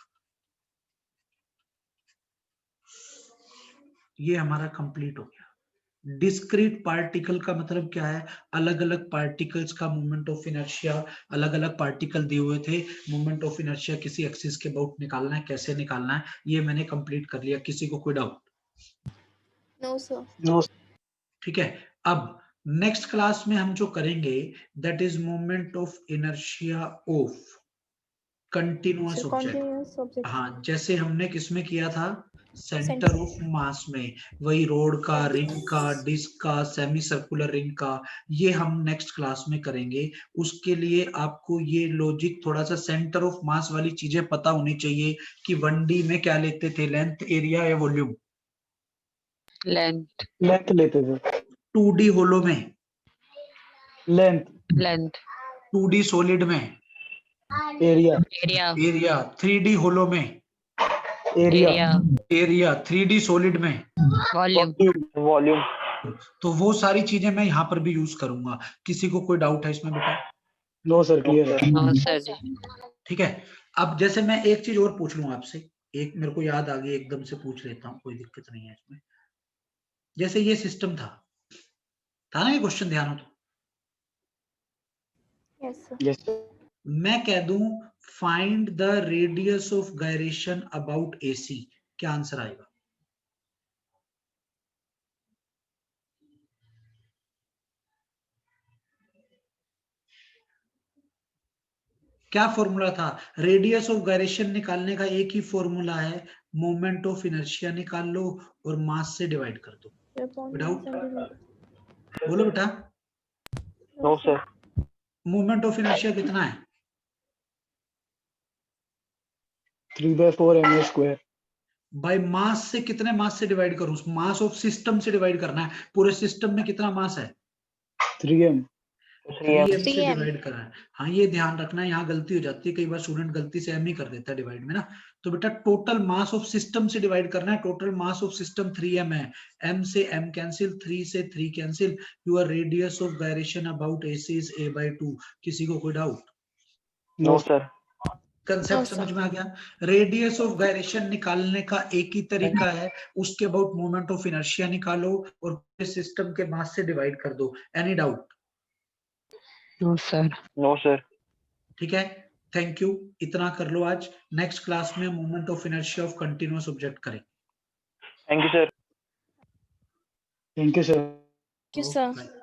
ये हमारा कंप्लीट हो गया। डिस्क्रीट पार्टिकल का मतलब क्या है? अलग अलग पार्टिकल्स का मोमेंट ऑफ इनर्शिया, अलग अलग पार्टिकल दिए हुए थे, मोमेंट ऑफ इनर्शिया किसी एक्सिस के अबाउट निकालना है, कैसे निकालना है, ये मैंने कंप्लीट कर लिया। किसी को कोई डाउट?
No, sir.
नो
ठीक है, अब नेक्स्ट क्लास में हम जो करेंगे that is moment of inertia of continuous
So
object.
continuous object.
हाँ, जैसे हमने किसमें किया था? सेंटर ऑफ मास में। वही रोड का, रिंग का, डिस्क का, सेमी सर्कुलर रिंग का, ये हम नेक्स्ट क्लास में करेंगे। उसके लिए आपको ये लॉजिक, थोड़ा सा सेंटर ऑफ मास वाली चीजें पता होनी चाहिए कि 1D में क्या लेते थे, लेंथ, एरिया या वॉल्यूम।
लेंथ।
लेंथ लेते थे।
2D होलो में,
लेंथ,
लेंथ।
2D सॉलिड में,
एरिया,
एरिया।
एरिया, 3D होलो में,
area,
area.
Area, 3D solid में,
वॉल्यूम।
Volume.
तो वो सारी चीजें मैं यहाँ पर भी यूज करूंगा। किसी को कोई डाउट है इसमें बेटा?
नो सर क्लियर है।
नो सर जी।
ठीक है, अब जैसे मैं एक चीज और पूछ लूं आपसे, एक मेरे को याद आ गई, एकदम से पूछ लेता हूँ, कोई दिक्कत नहीं है इसमें। जैसे ये सिस्टम था ना, ये क्वेश्चन ध्यान हो तो,
Yes, sir.
Yes, sir.
मैं कह दूं find the radius of gyration about AC, क्या आंसर आएगा? क्या फॉर्मूला था? रेडियस ऑफ गायरेशन निकालने का एक ही फॉर्मूला है, मोमेंट ऑफ इनर्शिया निकाल लो और मास से डिवाइड कर दो।
0.1 centimeter.
बोलो बेटा,
no sir.
Moment of inertia कितना है?
3/4 ma square.
बाय मास से कितने मास से डिवाइड करूं? मास ऑफ सिस्टम से डिवाइड करना है। पूरे सिस्टम में कितना मास है?
3m.
3m से
3m.
डिवाइड करना है। हाँ, ये ध्यान रखना है, यहाँ गलती हो जाती है, कई बार स्टूडेंट गलती से m ही कर देता है डिवाइड में ना। तो बेटा टोटल मास ऑफ सिस्टम से डिवाइड करना है। Total mass of system 3m है। m से m कैंसिल, 3 से 3 cancel. Your radius of gyration about AC is a/2। किसी को कोई doubt?
No
No,
sir.
Concept
No, sir.
समझ में आ गया? रेडियस ऑफ गायरेशन निकालने का एक ही तरीका है, उसके अबाउट मोमेंट ऑफ इनर्शिया निकालो और सिस्टम के मास से डिवाइड कर दो। Any doubt?
No sir.
No sir.
ठीक है, थैंक यू, इतना कर लो आज। नेक्स्ट क्लास में moment of inertia of continuous object करें।
Thank you sir.
thank you, sir.
Thank you, sir.
Bye.